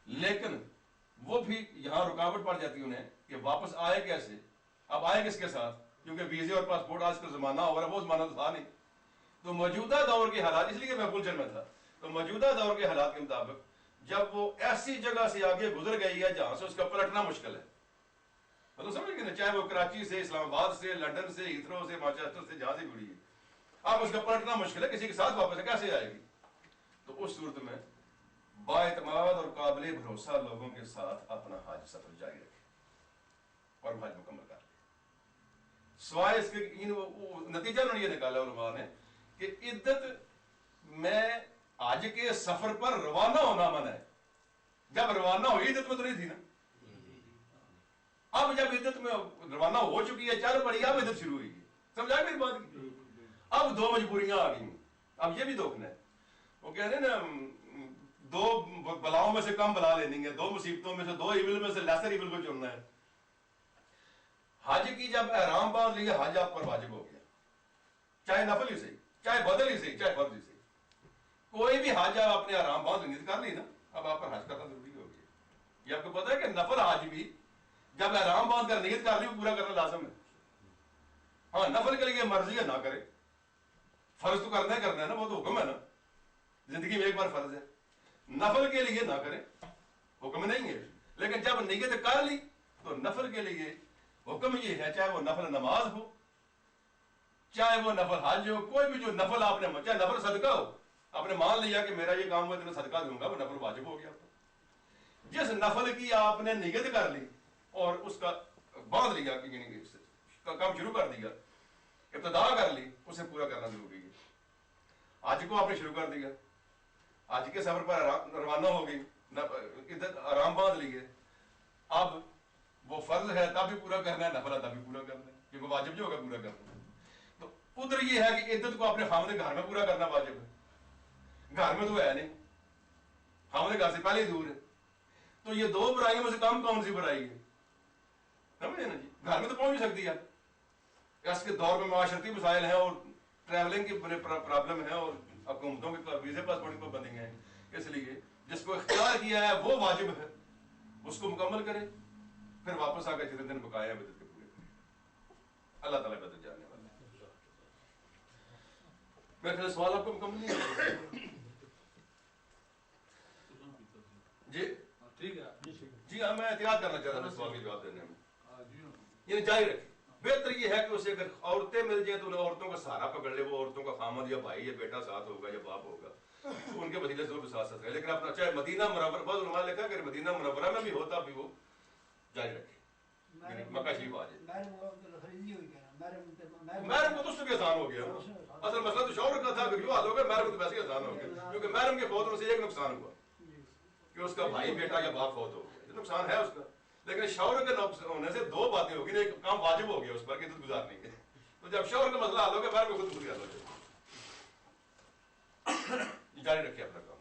لیکن وہ بھی یہاں رکاوٹ پڑ جاتی انہیں کہ واپس آئے کیسے. اب آئے کس کے ساتھ، کیونکہ ویزے اور پاسپورٹ آج کل زمانہ ہو رہا ہے، وہ زمانہ تو تھا نہیں. تو موجودہ دور کے حالات، اس لیے میں الجھن میں تھا، تو موجودہ دور کے حالات کے مطابق جب وہ ایسی جگہ سے آگے گزر گئی ہے جہاں سے اس کا پلٹنا مشکل ہے، مطلب سمجھ گئے نا، چاہے وہ کراچی سے، اسلام آباد سے، لنڈن سے، ہیتھرو سے، مانچسٹر سے، جہاں سے جڑی ہے، اب اس کا پلٹنا مشکل ہے، کسی کے ساتھ واپس کیسے آئے گی. تو اس صورت میں با اعتماد اور قابل بھروسہ لوگوں کے ساتھ اپنا حج سفر جاری رکھے اور حج مکمل کر لے. سوائے اس کے نتیجہ انہوں نے یہ نکالا علماء نے کہ عدت میں حج کے سفر پر روانہ ہونا منع ہے. جب روانہ ہوئی عدت میں تو نہیں تھی نا، اب جب عدت میں روانہ ہو چکی ہے، چل پڑی، اب عدت شروع ہوئی ہے. سمجھا میری بات کی؟ اب 2 مجبوریاں آ گئی ہیں. اب یہ بھی دیکھنا ہے، وہ کہتے ہیں نا 2 بلاؤں میں سے کم بلا لینی ہے، 2 مصیبتوں میں سے 2 ایول میں سے لیسر ایول کو چننا ہے. حج کی جب احرام باندھ لیا، حج آپ پر واجب ہو گیا، چاہے نفل ہی صحیح، چاہے بدل ہی صحیح، چاہے فرض ہی صحیح. کوئی بھی حج آپ اپنے احرام باندھ نیت کر لی نا، اب آپ پر حج کرنا ضروری ہو گیا. یہ آپ کو پتا ہے کہ نفل حج بھی جب احرام باندھ کر نیت کر لی وہ پورا کرنا لازم ہے. ہاں نفل کے لیے مرضی ہے نہ کرے، فرض تو کرنا ہے نا، وہ تو حکم ہے نا، زندگی میں ایک بار فرض ہے. نفل کے لیے نہ کرے، حکم نہیں ہے، لیکن جب نیت کر لی تو نفل کے لیے حکم یہ ہے، چاہے وہ نفل نماز ہو، چاہے وہ نفل حج ہو، کوئی بھی جو نفل آپ نے، چاہے نفل صدقہ ہو، آپ نے مان لیا کہ میرا یہ کام ہوا اتنا صدقہ دوں گا، وہ نفل واجب ہو گیا. جس نفل کی آپ نے نیت کر لی اور اس کا باندھ لیا، کام شروع کر دیا، ابتدا کر لی، اسے پورا کرنا ضروری ہے. حج کو آپ نے شروع کر دیا، حج کے سفر پر روانہ ہو گئی، عدت آرام باندھ لیے، اب وہ فرض ہے تب بھی پورا کرنا ہے، نفل ہے تب بھی پورا کرنا ہے، کیونکہ واجب جو ہوگا پورا کرنا ہے. تو ادھر یہ ہے کہ عدت کو اپنے خامد گھر میں پورا کرنا واجب ہے. گھر میں تو ہے نہیں، خامد گھر سے پہلے ہی دور ہے. تو یہ 2 برائیوں میں سے کم کون سی برائی ہے؟ سمجھے نا جی، گھر میں تو پہنچ بھی سکتی ہے. اس کے دور میں معاشرتی مسائل ہیں اور ٹریولنگ کی پرابلم ہے اور حکومتوں کے ویزے پاسپورٹ پر بندنگ ہیں، اس لیے جس کو اختیار کیا ہے وہ واجب ہے اس کو مکمل کرے، پھر واپس آ کر جتنے دن بقایا بدت کے پورے کرے. اللہ تعالیٰ بدت جاننے والا ہے. میرے خیال سوال آپ کو مکمل نہیں ہے؟ جی ٹھیک ہے. جی ہاں، میں احتیاط کرنا چاہ رہا تھا سوال کے جواب دینے میں. یہ جاری رکھے. بہتر یہ ہے کہ اسے اگر عورتیں مل جائیں تو انہیں عورتوں کا سہارا پکڑ لے، وہ عورتوں کا خامد یا بھائی یا بیٹا ساتھ ہوگا یا باپ ہوگا، تو ان کے وسیلے سے وہ بھی ساتھ رہے. لیکن اپنا چاہے مدینہ منورہ، بعض علماء نے لکھا کہ مدینہ منورہ میں بھی ہوتا بھی وہ جاری رکھے، مکہ شریف آ جائے. محرم کو تو اس سے بھی آسان ہو گیا. اصل مسئلہ تو شوہر کا تھا کہ جو حال ہو گیا، محرم کو تو ویسے ہی آسان ہو گیا، کیونکہ محرم کے فوت ہونے سے ایک نقصان ہوا کہ اس کا بھائی بیٹا یا باپ فوت ہو گیا، نقصان ہے اس کا. لیکن شوہر کے ہونے سے 2 باتیں ہوگی، ایک کام واجب ہو گیا اس پر کہ عدت گزارنی ہے. تو جب شوہر کا مسئلہ حل ہو گیا، محرم کو خود حل ہو جائے. جاری رکھے اپنا کام.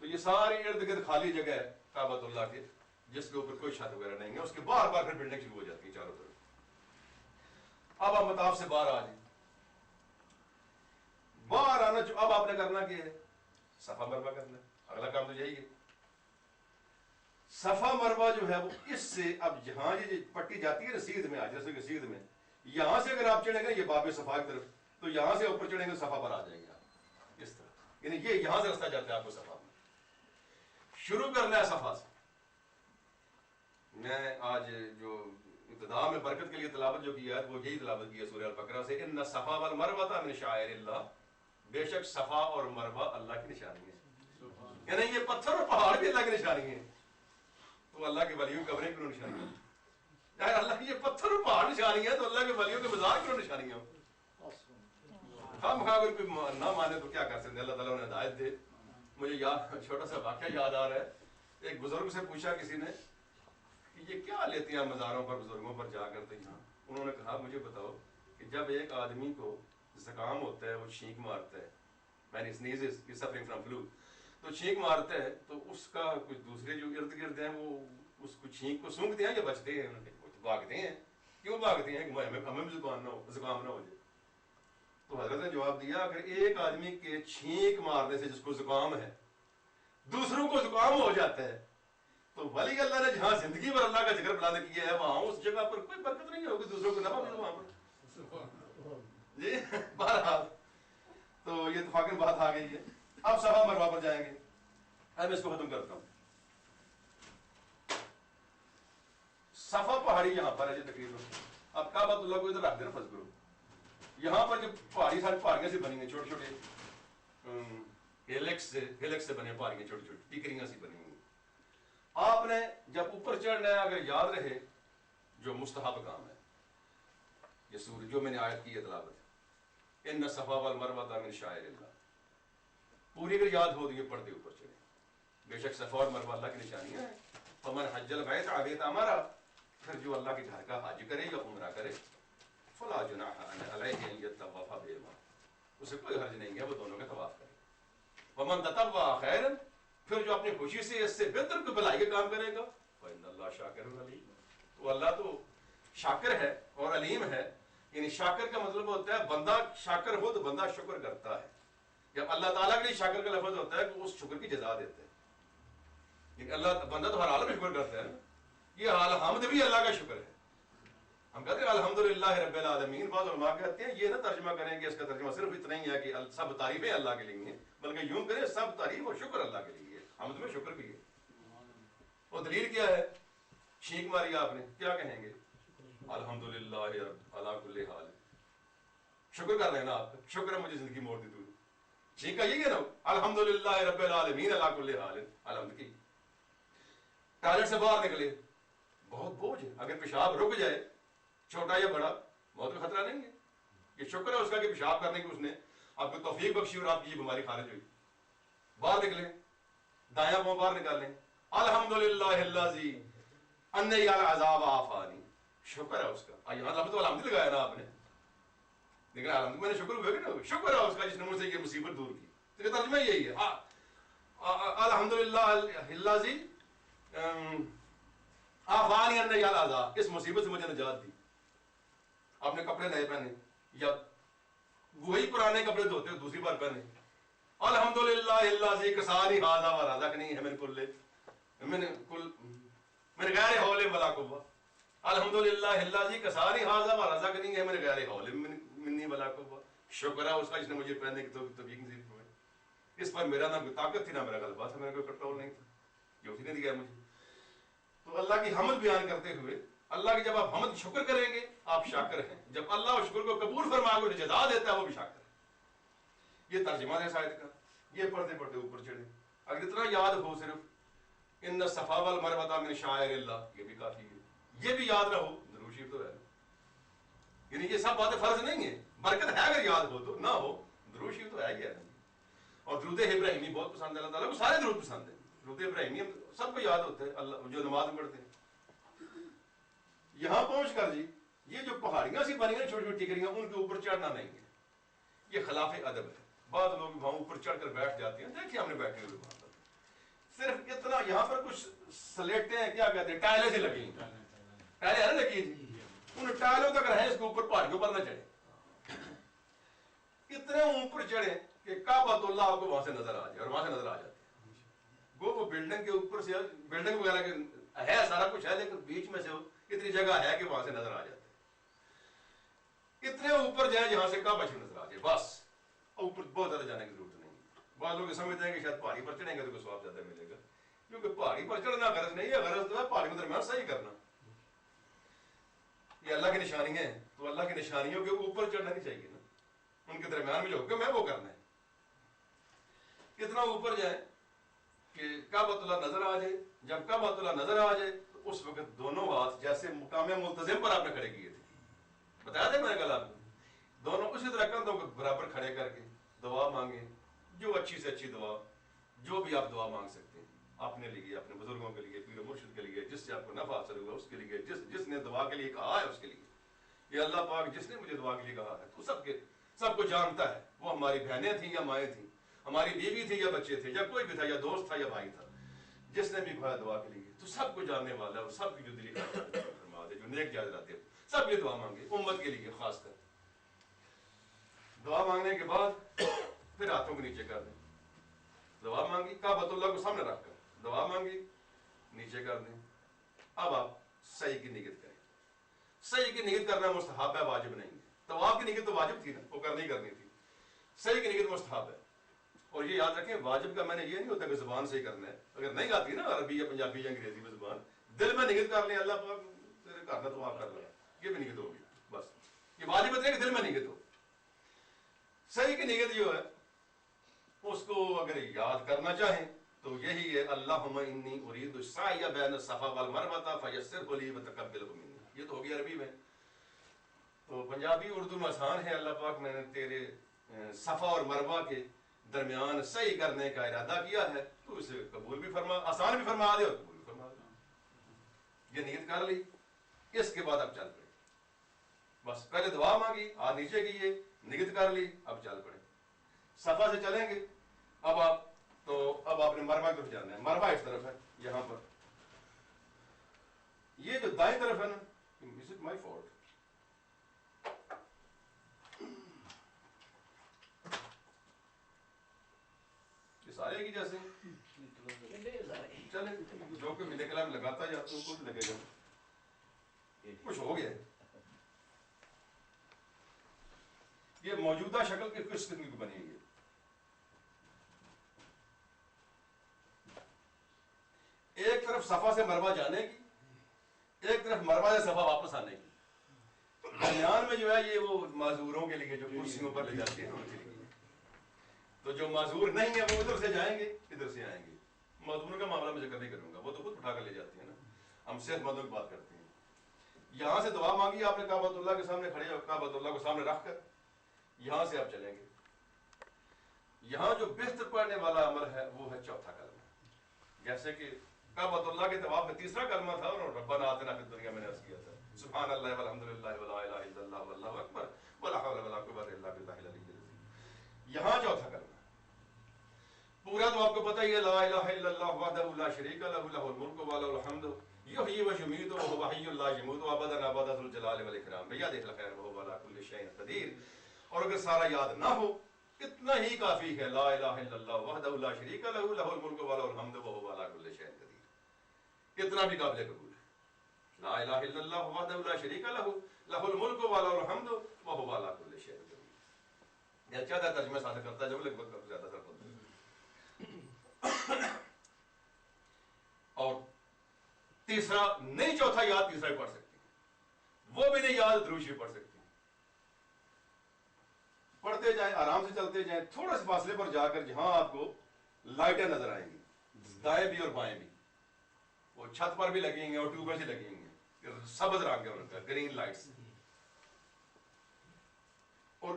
تو یہ ساری ارد گرد خالی جگہ ہے کعبۃ اللہ کے جس کے اوپر کوئی چھت وغیرہ نہیں ہے، اس کے باہر باہر پھر بلڈنگ شروع ہو جاتی ہے چاروں طرف. اب آپ مطاف سے باہر آ جائیں. باہر آنا اب آپ نے کرنا کیا ہے؟ صفا مروا کرنا ہے. اگلا کام تو یہی ہے. صفا مروا جو ہے وہ اس سے اب جہاں یہ پٹی جاتی ہے نا سیدھ میں، جیسے کہ سیدھ میں یہاں سے اگر آپ چڑھیں گے یہ باب صفا کی طرف تو یہاں سے اوپر چڑھیں گے صفا پر آ جائیں گے آپ اس طرح. یعنی یہ یہاں سے راستہ جاتا ہے آپ کو صفا میں. شروع کرنا ہے صفا سے. میں آج جو ابتدا میں برکت کے لیے تلاوت جو کی ہے وہ یہی تلاوت کی ہے سورہ البقرہ سے، ان الصفا والمروہ من شعائر اللہ، بے شک صفا اور مروہ اللہ کی نشانی ہے. یعنی یہ پتھر اور پہاڑ بھی اللہ کی نشانی ہے. تو اللہ کے ولیوں کی قبریں کیوں نشانی ہیں؟ یار اللہ کی یہ پتھر اور پہاڑ نشانی ہے تو اللہ کے ولیوں کے مزار کیوں نشانی ہیں؟ ہم اگر کوئی نہ مانے تو کیا کر سکتے ہیں؟ اللہ تعالیٰ نے ہدایت دے. مجھے چھوٹا سا واقعہ یاد آ رہا ہے. ایک بزرگ سے پوچھا کسی نے کہ یہ کیا لیتے ہیں مزاروں پر بزرگوں پر جا کر؟ یہاں انہوں نے کہا مجھے بتاؤ کہ جب ایک آدمی کو زکام ہوتا ہے، وہ چھینک مارتا ہے، suffering from flu، تو چھینک مارتا ہے تو اس کا کچھ دوسرے جو ارد گرد ہیں وہ اس کو چھینک کو سونگھتے ہیں یا بچتے ہیں؟ بھاگتے ہیں. کیوں بھاگتے ہیں؟ کہ ہمیں بھی زکام نہ ہو جائے. تو حضرت نے جواب دیا اگر ایک آدمی کے چھینک مارنے سے جس کو زکام ہے دوسروں کو زکام ہو جاتا ہے تو ولی اللہ نے جہاں زندگی پر اللہ کا ذکر بلانے کیا ہے وہاں اس جگہ پر کوئی برکت نہیں ہوگی، دوسروں کو نفع بھی وہاں پر. جی بہرحال تو یہ اتفاقاً بات آ گئی ہے. اب صفا مروا پر جائیں گے. اب اس کو ختم کرتا ہوں. صفا پہاڑی یہاں پر ہے جی تقریباً. اب کعبۃ اللہ کو ادھر رکھ دینا فرض کرو. یہاں پر جو پہاڑی ساری پہاڑیاں سے بنی ہیں چھوٹے چھوٹے ہیلکس سے بنے پہاڑیاں چھوٹی چھوٹی ٹکریاں سی بنی ہوئی. آپ نے جب اوپر چڑھنا ہے اگر یاد رہے جو مستحب کام ہے یہ سورہ جو میں نے آیت کی ہے تلاوت ان الصفا والمروہ من شعائر اللہ پوری اگر یاد ہو تو یہ پڑھتے اوپر چڑھے. بے شک صفا اور مروہ اللہ کی نشانیاں ہیں. فمن حج البیت بیت ہمارا پھر جو اللہ کے گھر کا حج کرے یا عمرہ کرے فلا جناح علیہ ان یطوف بہما اسے کوئی حرج نہیں ہے وہ دونوں کا طواف کرے. ومن تطوع خیرا پھر جو اپنی خوشی سے اس سے بہتر کوئی بھلائی کا کام کرے گا فإن اللہ شاکر علیم تو اللہ تو شاکر ہے اور علیم ہے. یعنی شاکر کا مطلب ہوتا ہے بندہ شاکر ہو تو بندہ شکر کرتا ہے. جب اللہ تعالیٰ کے لیے شاکر کا لفظ ہوتا ہے کہ اس شکر کی جزا دیتے ہیں. یعنی اللہ بندہ تو ہر حال میں شکر کرتا ہے نا. یہ حال حمد بھی اللہ کا شکر ہے. ہم کہتے ہیں الحمدللہ رب العالمین. بعض علماء کہتے ہیں یہ نہ ترجمہ کریں کہ اس کا ترجمہ صرف اتنا ہی ہے کہ سب تعریفیں اللہ کے لیے ہیں بلکہ یوں کریں سب تعریف اور شکر اللہ کے لیے. حمد میں شکر بھی ہے. اور دلیل کیا ہے؟ چھینک ماری آپ نے کیا کہیں گے؟ الحمدللہ علی کل حال. شکر کر رہے ہیں نا آپ. شکر ہے مجھے زندگی موڑ دی تو. چھینک کا یہ نا الحمدللہ رب العالمین علی کل حال. الحمد کی ٹوائلٹ سے باہر نکلے بہت بوجھ ہے. اگر پیشاب رک جائے چھوٹا یا بڑا موت کا خطرہ نہیں ہے. یہ شکر ہے اس کا کہ پیشاب کرنے کی اس نے آپ کو توفیق بخشی اور آپ کی یہ بیماری خارج ہوئی. باہر نکلیں دایاں پاؤں باہر نکال لیں الحمدللہ الذی انی العذاب عافانی. شکر ہے اس کا. یہاں لفظ الحمد لگایا نا آپ نے لیکن الحمد میں نے شکر ہوئے گا نا. شکر ہے اس کا جس نے مجھ سے یہ مصیبت دور کی. تو یہ ترجمہ یہی ہے الحمدللہ الذی عافانی انی العذاب. اس مصیبت سے مجھے نجات دی. آپ نے کپڑے نئے پہنے یا وہی پرانے کپڑے دھوتے ہو دوسری بار پہنے الحمدللہ الذی کسانی ھذا ورزقنی من غیر حول ولا قوہ. الحمدللہ الذی کسانی ھذا ورزقنی من غیر حول منی ولا قوہ. شکر ہے اس کا جس نے مجھے پہننے کی توفیق نصیب ہوئی. اس پر میرا نہ کوئی طاقت تھی نہ میرا غلبہ تھا. میرا کوئی کنٹرول نہیں تھا. یہ اسی نے دیا مجھے. تو اللہ کی حمد بیان کرتے ہوئے اللہ کی جب آپ حمد شکر کریں گے آپ شاکر ہیں. جب اللہ اس شکر کو قبول فرما کے جزا دیتا ہے وہ بھی شاکر ہے. یہ ترجمہ ہے شاید کا. یہ پڑھتے پڑھتے اوپر چڑھے. اگر اتنا یاد ہو صرف ان الصفا والمروہ من شعائر اللہ یہ بھی کافی ہے. یہ بھی یاد نہ ہو درود شریف تو ہے. یعنی یہ سب باتیں فرض نہیں ہیں. برکت ہے اگر یاد ہو تو نہ ہو درود شریف تو ہے ہی ہے. اور درود ابراہیمی بہت پسند ہے. اللہ تعالیٰ کو سارے درود پسند ہیں. درود ابراہیمی سب کو یاد ہوتا ہے اللہ جو نماز میں پڑھتے ہیں. یہاں پہنچ کر جی یہ جو پہاڑیاں سی بنی ہیں چھوٹی چھوٹی ٹکریاں ان کے اوپر چڑھنا نہیں ہے. یہ خلاف ادب ہے. بعض لوگ وہاں اوپر چڑھ کر بیٹھ جاتے ہیں. دیکھیے ہم نے بیٹھے ہوئے وہاں پر صرف اتنا یہاں پر کچھ سلیٹیں ہیں، کیا کہتے ہیں، ٹائلیں سے لگی ہیں، ٹائلیں ہے نا لگی ہیں، ان ٹائلوں تک رہیں، اس کے اوپر پہاڑیوں پر نہ چڑھے، اتنے اوپر چڑھے کہ کعبۃ اللہ آپ کو وہاں سے نظر آ جائے، اور وہاں سے نظر آ جاتے ہیں۔ وہ بلڈنگ کے اوپر سے، بلڈنگ وغیرہ کے ہے سارا کچھ ہے، لیکن بیچ میں سے اتنی جگہ ہے کہ وہاں سے نظر آ جاتے ہیں۔ اتنے اوپر جائیں جہاں سے کعبہ نظر آ جائے، بس اوپر بہت زیادہ جانے کی ضرورت نہیں۔ بعض لوگ سمجھتے ہیں کہ شاید پہاڑی پر چڑھیں گے تو ثواب زیادہ ملے گا، کیونکہ پہاڑی پر چڑھنا غرض نہیں ہے، غرض تو ہے پہاڑی کے درمیان صحیح کرنا۔ یہ اللہ کی نشانیاں ہیں، تو اللہ کی نشانیوں کے اوپر چڑھنا نہیں چاہیے نا، ان کے درمیان میں جو حکم ہے وہ کرنا ہے۔ اتنا اوپر جائیں کہ کعبۃ اللہ نظر آ جائے۔ جب کعبۃ اللہ نظر آ جائے تو اس وقت دونوں ہاتھ جیسے مقام ملتزم پر آپ نے کھڑے کیے تھے، بتایا تھا میں نے کل آپ کو، دونوں اسی طرح کندھوں کو برابر کھڑے کر کے دعا مانگیں، جو اچھی سے اچھی دعا، جو بھی آپ دعا مانگ سکتے ہیں، اپنے لیے، اپنے بزرگوں کے لیے، پیر و مرشد کے لیے، جس سے آپ کو نفع حاصل ہوا اس کے لیے، جس نے دعا کے لیے کہا ہے اس کے لیے۔ یہ اللہ پاک جس نے مجھے دعا کے لیے کہا ہے تو سب کو جانتا ہے، وہ ہماری بہنیں تھیں یا مائیں تھیں، ہماری بیوی تھی یا بچے تھے یا کوئی بھی تھا، یا دوست تھا یا بھائی تھا، جس نے بھی کہا دعا کے لیے تو سب کو جاننے والا ہے، اور سب کی جو دلی فرما دے، جو نیک جائز رہتے ہیں، سب یہ دعا مانگے، امت کے لیے خاص کر۔ دعا مانگنے کے بعد پھر ہاتھوں کو نیچے کر دیں، دعا مانگی کعبۃ اللہ کو سامنے رکھ کر، دعا مانگی نیچے کر دیں۔ اب آپ صحیح کی نیت کریں۔ صحیح کی نیت کرنا مستحب ہے، واجب نہیں ہے۔ طواف کی نیت تو واجب تھی نا، وہ کرنی تھی۔ صحیح کی نیت مستحب ہے، اور یہ یاد رکھیں واجب کا میں نے یہ نہیں ہوتا کہ زبان سے ہی کرنا ہے، اگر نہیں آتی نا عربی یا پنجابی یا انگریزی میں زبان، دل میں نیت کر لیں اللہ پاک تیرے گھر میں طواف کر لیں، یہ بھی نیت ہوگی، بس یہ واجب ہے کہ دل میں نیت ہو۔ صحیح کی نیت جو ہے اس کو اگر یاد کرنا چاہیں تو یہی ہے، اللہم انی ارید السعی بین الصفا والمروہ فیسرہ لی وتقبلہ منی، یہ تو ہوگی عربی میں۔ تو پنجابی اردو میں آسان ہے، اللہ پاک میں نے تیرے صفا اور مروہ کے درمیان صحیح کرنے کا ارادہ کیا ہے، تو اسے قبول بھی فرما، آسان بھی فرما دے اور قبول بھی فرما دے۔ یہ نیت کر لی، اس کے بعد اب چل پڑے، بس پہلے دعا مانگی، ہاتھ نیچے کیے، نیت کر لی، اب چل پڑے۔ صفا سے چلیں گے، اب آپ نے مروہ کی طرف جانا ہے۔ مروہ اس طرف ہے، یہاں پر یہ جو دائیں طرف ہے نا، is it my fault؟ یہ سارے کی جیسے چلیں، جو کہ ملے کلام لگاتا جاتا ہوں کچھ لگے گا، کچھ ہو گیا۔ یہ موجودہ شکل کی کس قسم کی بنی ہے؟ ایک طرف صفا سے مروہ جانے کی، ایک طرف مروہ سے صفا واپس آنے کی، درمیان میں جو ہے یہ وہ معذوروں کے لیے جو کرسیوں پر لے جاتے ہیں ان کے لیے، تو جو معذور نہیں ہے وہ ادھر سے جائیں گے، ادھر سے آئیں گے۔ معذوروں کا معاملہ میں ذکر نہیں کروں گا، وہ تو خود اٹھا کر لے جاتے ہیں نا، ہم صحت مندوں کی بات کرتے ہیں۔ یہاں سے دعا مانگی آپ نے کعبۃ اللہ کے سامنے کھڑے ہو، کعبۃ اللہ کو سامنے رکھ کر یہاں سے آپ چلیں گے۔ یہاں جو بہتر پڑھنے والا عمل ہے وہ ہے چوتھا کلمہ، جیسے کہ کعبۃ اللہ کے طواف میں تیسرا کلمہ تھا، اور ربنا آتنا فی الدنیا میں نے عرض کیا تھا سبحان اللہ والحمد للہ ولا الہ الا اللہ واللہ اکبر ولا حول ولا قوۃ الا باللہ العلی العظیم۔ یہاں چوتھا کلمہ، پورا تو آپ کو پتہ ہی ہے، لا الہ الا اللہ وحدہ لا شریک لہ لہ الملک وله الحمد یحیی ویمیت وهو حی لا یموت ابدا ابدا ذو الجلال والاکرام بیدہ الخیر وهو علی کل شیء قدیر۔ اور اگر سارا یاد نہ ہو اتنا ہی کافی ہے، لا الہ الا اللہ وحدہ لا شریک لہ لہ الملک وله الحمد وهو علی کل شیء قدیر، اتنا بھی قابل قبول ہے۔ لا الہ الا اللہ وحدہ لا شریک لہ لہ الملک وله الحمد وهو علی کل شیء قدیر۔ یہ اچھا تھا ترجمہ ساتھ کرتا جو لگ بھگ زیادہ تر پڑھتا اور تیسرا نہیں، چوتھا یاد تیسرا بھی پڑھ سکتے ہیں، وہ بھی نہیں یاد دروش بھی پڑھ سکتے ہیں۔ پڑھتے جائیں، آرام سے چلتے جائیں، تھوڑے سے فاصلے پر جا کر جہاں آپ کو لائٹیں نظر آئیں گی، دائیں بھی اور بائیں بھی، وہ چھت پر بھی لگیں گے اور ٹیوب سے لگیں گے، سبز رنگ ہے ان کا، گرین لائٹس، اور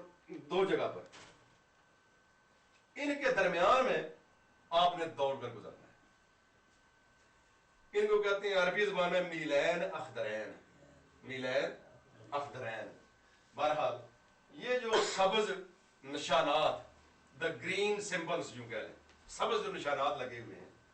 دو جگہ پر ان کے درمیان میں آپ نے دوڑ کر گزرنا ہے۔ ان کو کہتے ہیں عربی زبان میں میلین اخدرین، میلین اخدرین۔ بہرحال یہ جو سبز نشانات، دا گرین سمبلز جو کہہ لیں، سبز جو نشانات لگے ہوئے ہیں،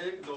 1 2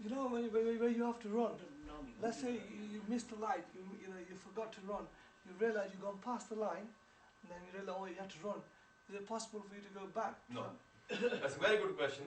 You know, when you have to run, let's say you missed the light, you forgot to run, you realize you've gone past the line, and then you realize, oh, you have to run. Is it possible for you to go back? No. That's a very good question.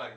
Sorry,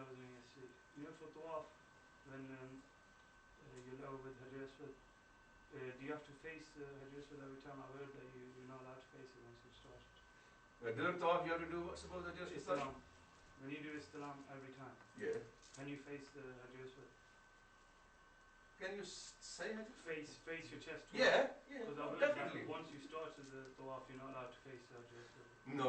was doing yesterday, you know, for tawaf, when you're over with Hajar Aswad, do you have to face Hajar Aswad every time? I heard that you're not allowed to face it once you start. During tawaf you have to do, suppose that just Istilam. When you do Istilam every time, yeah, can you face the Hajar Aswad? can you say it? Face your chest. Yeah, Because I heard definitely. that once you started the tawaf, you're not allowed to face the Hajar Aswad. No.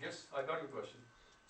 yes, I got your question.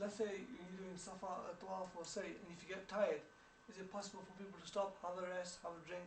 Let's say you're doing Safa, Tawaf or Sa'i, and if you get tired, is it possible for people to stop, have a rest, have a drink,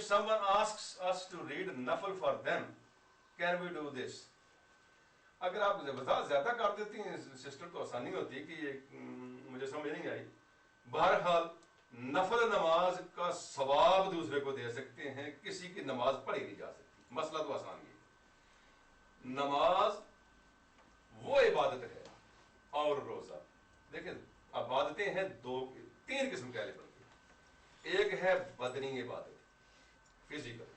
someone asks us to read nafl for them, can we do this? اگر آپ وضاحت زیادہ کر دیتی ہیں sister تو آسانی ہوتی ہے کہ یہ مجھے سمجھ نہیں آئی. بہرحال نفل نماز کا ثواب دوسرے کو دے سکتے ہیں, کسی کی نماز پڑھی نہیں جا سکتی. مسئلہ تو آسان ہے. نماز وہ عبادت ہے اور روزہ, دیکھیں عبادتیں ہیں تین قسم کے لیبل کی. ایک ہے بدنی عبادت فزیکل,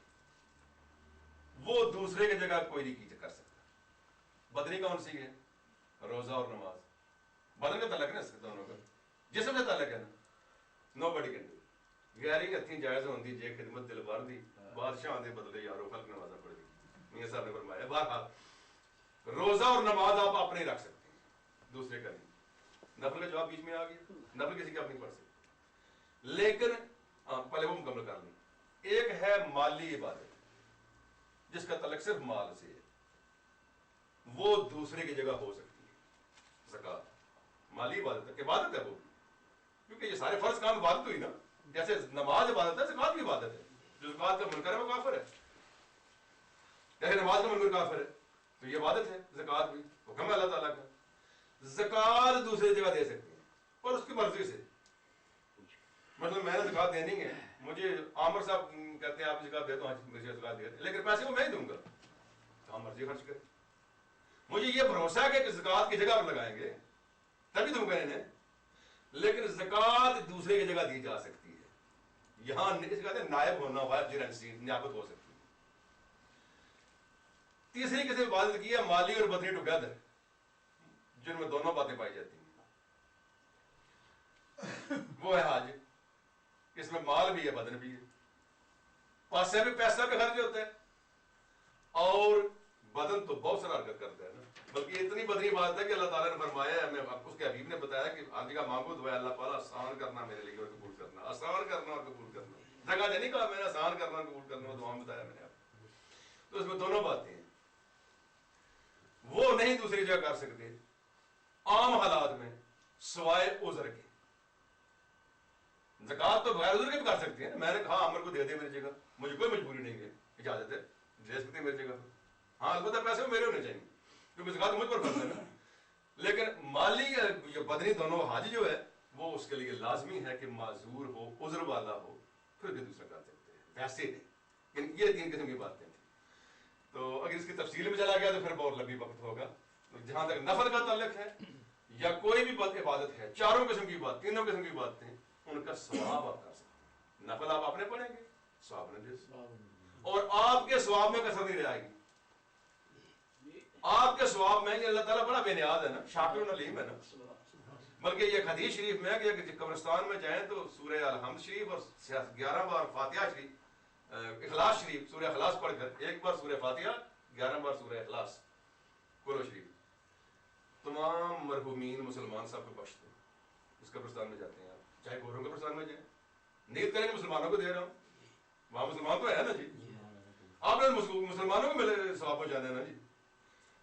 وہ دوسرے کی جگہ کوئی نہیں کر سکتا. بدنی کون سی ہے؟ روزہ اور نماز. بدن کا تعلق ہے نا اس دونوں کا, جسم سے تعلق ہے نا. نو بڈی کین ڈو. غیری اتنی جائز ہوندی جے خدمت دل بار دی بادشاہ دے بدلے یارو خلق نمازاں پڑھ دی. میاں صاحب نے فرمایا بہرحال روزہ اور نماز آپ اپنے رکھ سکتے ہیں, دوسرے کا نہیں. نفل کا جواب بیچ میں آ گیا, نفل کسی کا آپ نہیں پڑھ سکتے. لیکن پہلے وہ مکمل کر لیں. ایک ہے مالی عبادت جس کا تعلق صرف مال سے ہے, وہ دوسرے کی جگہ ہو سکتی ہے. زکوٰۃ مالی عبادت ہے وہ, کیونکہ یہ سارے فرض کام عبادت ہوئی نا. جیسے نماز عبادت ہے, زکوٰۃ بھی عبادت ہے. جو زکوٰۃ کا منکر ہے وہ کافر ہے. جیسے نماز کا منکر کافر ہے تو یہ عبادت ہے. زکوٰۃ بھی حکم ہے اللہ تعالیٰ کا. زکوٰۃ دوسری جگہ دے سکتے ہیں اور اس کی مرضی سے. مطلب میں نے زکوٰۃ دینی ہے, مجھے عامر صاحب کہتے ہیں آپ زکوٰۃ دے دو, مجھے زکوٰۃ دے دیں, لیکن پیسے وہ میں ہی دوں گا, آپ مرضی خرچ کریں. مجھے یہ بھروسہ ہے کہ زکوٰۃ کی جگہ پر لگائیں گے تبھی دوں گا انہیں. لیکن زکوٰۃ دوسرے کی جگہ دی جا سکتی ہے. یہاں اس کہتے ہیں نائب ہونا ہوا, جرنسی نیابت ہو سکتی ہے. تیسری قسم عبادت کی ہے مالی اور بدنی ٹوگیدر, جن میں دونوں باتیں پائی جاتی ہیں. وہ ہے حج, اس میں مال بھی ہے بدن بھی ہے, پاسے بھی پیسہ بھی خرچ ہوتا ہے اور بدن تو بہت سارا حرکت کرتا ہے نا. بلکہ اتنی بدنی بات ہے کہ اللہ تعالیٰ نے فرمایا ہے, ہمیں اس کے حبیب نے بتایا کہ ہر جگہ مانگو دعا اللہ تعالیٰ آسان کرنا میرے لیے اور قبول کرنا, آسان کرنا اور قبول کرنا. جگہ نے نہیں کہا میں نے آسان کرنا اور قبول کرنا, دعا میں بتایا میں نے آپ کو. تو اس میں دونوں باتیں ہیں. وہ نہیں دوسری جگہ کر سکتے عام حالات میں سوائے عذر کے. زکوٰۃ تو بغیر عذر کے بھی کر سکتے ہیں. میں نے کہا عامر کو دے دے میری جگہ, مجھے کوئی مجبوری نہیں ہے, اجازت ہے, دے سکتے ہیں میری جگہ پر. ہاں البتہ پیسے وہ میرے ہونے چاہیے کیونکہ زکوٰۃ مجھ پر فرض ہے نا. لیکن مالی یا بدنی دونوں حج جو ہے وہ اس کے لیے لازمی ہے کہ معذور ہو, عذر والا ہو, پھر بھی دوسرا کر سکتے ہیں. ویسے نہیں. یہ تین قسم کی باتیں تھیں. تو اگر اس کی تفصیل میں چلا گیا تو پھر بہت لمبی وقت ہوگا. جہاں تک نفل کا تعلق ہے یا کوئی بھی عبادت ہے, چاروں قسم کی بات, تینوں قسم کی باتیں, ان کا ثواب آپ کر سکتے ہیں. نفل آپ اپنے پڑھیں گے, ثواب نے دے سکتے, اور آپ کے ثواب میں کثر نہیں رہے گی. آپ کے ثواب میں اللہ تعالیٰ بڑا بے نیاز ہے نا, شاکر علیم ہے نا. بلکہ یہ حدیث شریف میں کہ قبرستان میں جائیں تو سورہ الحمد شریف اور 11 بار فاتحہ شریف, اخلاص شریف, سورہ اخلاص پڑھ کر, ایک بار سورہ فاتحہ, 11 بار سورہ اخلاص قرآن شریف, تمام مرحومین مسلمان صاحب کو بخش دو. اس قبرستان میں جاتے ہیں آپ, چاہے گوروں کے قبرستان میں جائیں, نیت کریں کہ مسلمانوں کو دے رہا ہوں, وہاں مسلمان تو ہے نا جی, آپ نے مسلمانوں کو ملے ثواب ہو جانا ہے نا جی.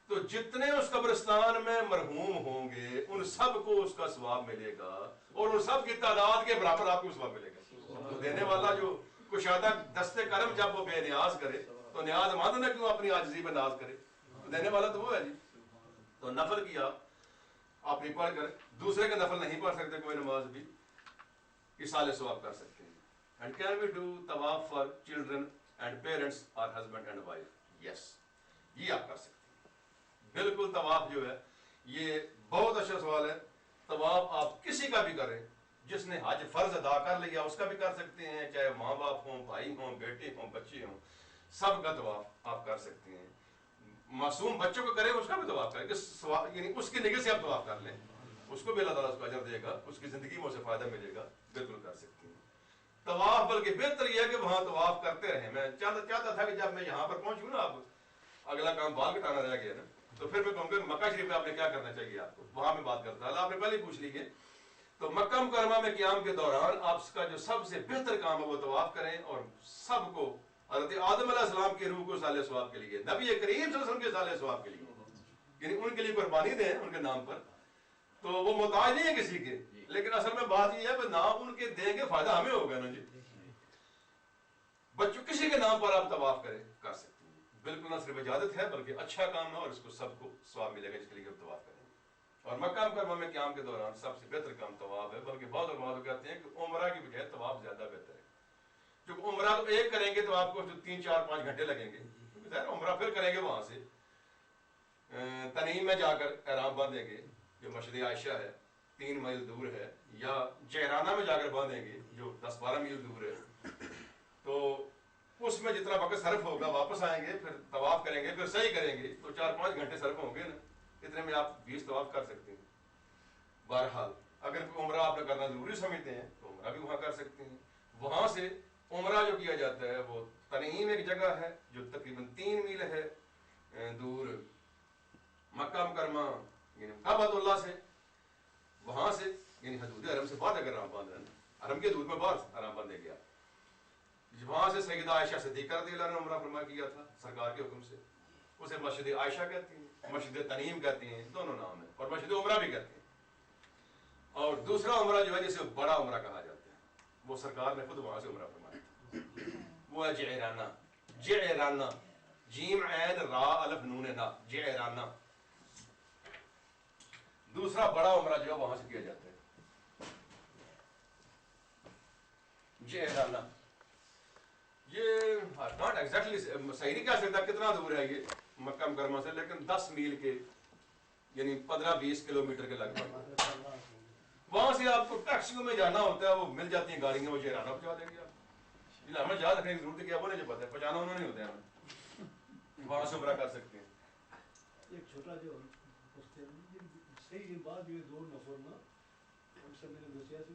تو جتنے اس قبرستان میں مرحوم ہوں گے ان سب کو اس کا ثواب ملے گا, اور ان سب کی تعداد کے برابر آپ کو ثواب ملے گا. تو دینے والا جو کشادہ دست کرم جب وہ بے نیاز کرے تو نیاز مند نہ کیوں اپنی عاجزی میں ناز کرے, تو دینے والا تو وہ ہے جی. تو نفل کیا آپ نہیں پڑھ کر, دوسرے کا نفل نہیں پڑھ سکتے کوئی نماز بھی, اصال ثواب کر سکتے ہیں. And can we do طواف for children and parents or husband and wife? Yes, یہ آپ کر سکتے ہیں. بالکل طواف جو ہے یہ بہت اچھا سوال ہے. طواف آپ کسی کا بھی کریں, جس نے حج فرض ادا کر لیا اس کا بھی کر سکتے ہیں, چاہے ماں باپ ہوں, بھائی ہوں, بیٹے ہوں, بچے ہوں, سب کا طواف آپ کر سکتے ہیں. معصوم بچوں کو کریں اس کا بھی طواف کریں, یعنی اس کی نگاہ سے آپ طواف کر لیں, اس کو بھی اللہ تعالیٰ اس کو اجر دے گا, اس کی زندگی میں اسے فائدہ ملے گا. بالکل کر سکتے ہیں طواف. بلکہ بہتر یہ ہے کہ وہاں طواف کرتے رہیں. میں چاہتا تھا کہ جب میں یہاں پر پہنچوں نا, اب اگلا کام بال کٹانا رہ گیا نا, تو پھر میں کہوں گا مکہ شریف میں آپ نے کیا کرنا چاہیے, آپ کو وہاں میں بات کرتا. آپ نے پہلے پوچھ لیجیے. تو مکہ مکرمہ میں قیام کے دوران آپ کا جو سب سے بہتر کام ہے وہ طواف کریں, اور سب کو حضرت آدم علیہ السلام کی روح کو صالح ثواب کے لیے, نبی کریم صلی اللہ علیہ وسلم کے صالح ثواب کے لیے, یعنی ان کے لیے قربانی دیں ان کے نام پر. تو وہ محتاج نہیں ہے کسی کے, لیکن اصل میں بات یہ ہے کہ نہ ان کے دیں گے فائدہ ہمیں ہوگا نا جی. بچوں کسی کے نام پر آپ طواف کر سکتے ہیں, بالکل نہ صرف اجازت ہے بلکہ اچھا کام ہے اور اس کو سب کو ثواب ملے گا جس کے لیے طواف کریں گے. اور مکہ مکرمہ میں قیام کے دوران سب سے بہتر کام طواف ہے, بلکہ بعض علماء کہتے ہیں کہ عمرہ کی بجائے طواف زیادہ بہتر ہے. کیونکہ عمرہ تو ایک کریں گے تو آپ کو 3 4 5 گھنٹے لگیں گے, عمرہ پھر کریں گے وہاں سے تنعیم میں جا کر احرام باندھیں گے جو مسجد عائشہ ہے 3 میل دور ہے, یا جعرانہ میں جا کر باندھیں گے جو 10 12 میل دور ہے. تو اس میں جتنا وقت صرف ہوگا واپس آئیں گے پھر طواف کریں گے پھر صحیح کریں گے تو 4 5 گھنٹے صرف ہوں گے نا, اتنے میں آپ 20 طواف کر سکتے ہیں. بہرحال اگر کوئی عمرہ آپ نے کرنا ضروری سمجھتے ہیں تو عمرہ بھی وہاں کر سکتے ہیں. وہاں سے عمرہ جو کیا جاتا ہے وہ تنعیم ایک جگہ ہے جو تقریباً 3 میل ہے دور مکہ مکرمہ یعنی کعبۃ اللہ سے, وہاں سے یعنی حدود حرم سے بعد اگر آپ باندھ رہے ہیں, حرم کے حدود میں بعد حرم باندھے گیا. وہاں سے سیدہ عائشہ صدیقہ رضی اللہ عنہا نے عمرہ فرما کیا تھا سرکار کے حکم سے. اسے مسجد عائشہ کہتی ہیں, مسجد تنعیم کہتی ہیں, دونوں نام ہیں, اور مسجد عمرہ بھی کہتے ہیں. اور دوسرا عمرہ جو ہے جسے بڑا عمرہ کہا جاتا ہے وہ سرکار نے خود وہاں سے عمرہ فرمایا تھا, وہ ہے جعرانہ. جعرانہ جیم عین را الف نون نا, جعرانہ دوسرا بڑا عمرہ جو ہے وہاں سے کیا جاتا ہے. جعرانہ یہ ناٹ ایگزیکٹلی صحیح نہیں کہہ سکتا کتنا دور ہے یہ مکہ مکرمہ سے, لیکن 10 میل کے یعنی 15-20 کلومیٹر کے لگ بھگ. وہاں سے آپ کو ٹیکسیوں میں جانا ہوتا ہے, وہ مل جاتی ہیں گاڑیاں, وہ جعرانہ پہنچا دیں گے آپ. ہمیں یاد رکھنے کی ضرورت ہے کہ آپ نہیں پتہ ہے, پہنچانا انہوں نے ہوتا ہے, ہمیں وہاں سے عمرہ کر سکتے ہیں. ایک چھوٹا جو صحیح بات یہ 2 نفر نا ان سے میں نے دسیا کہ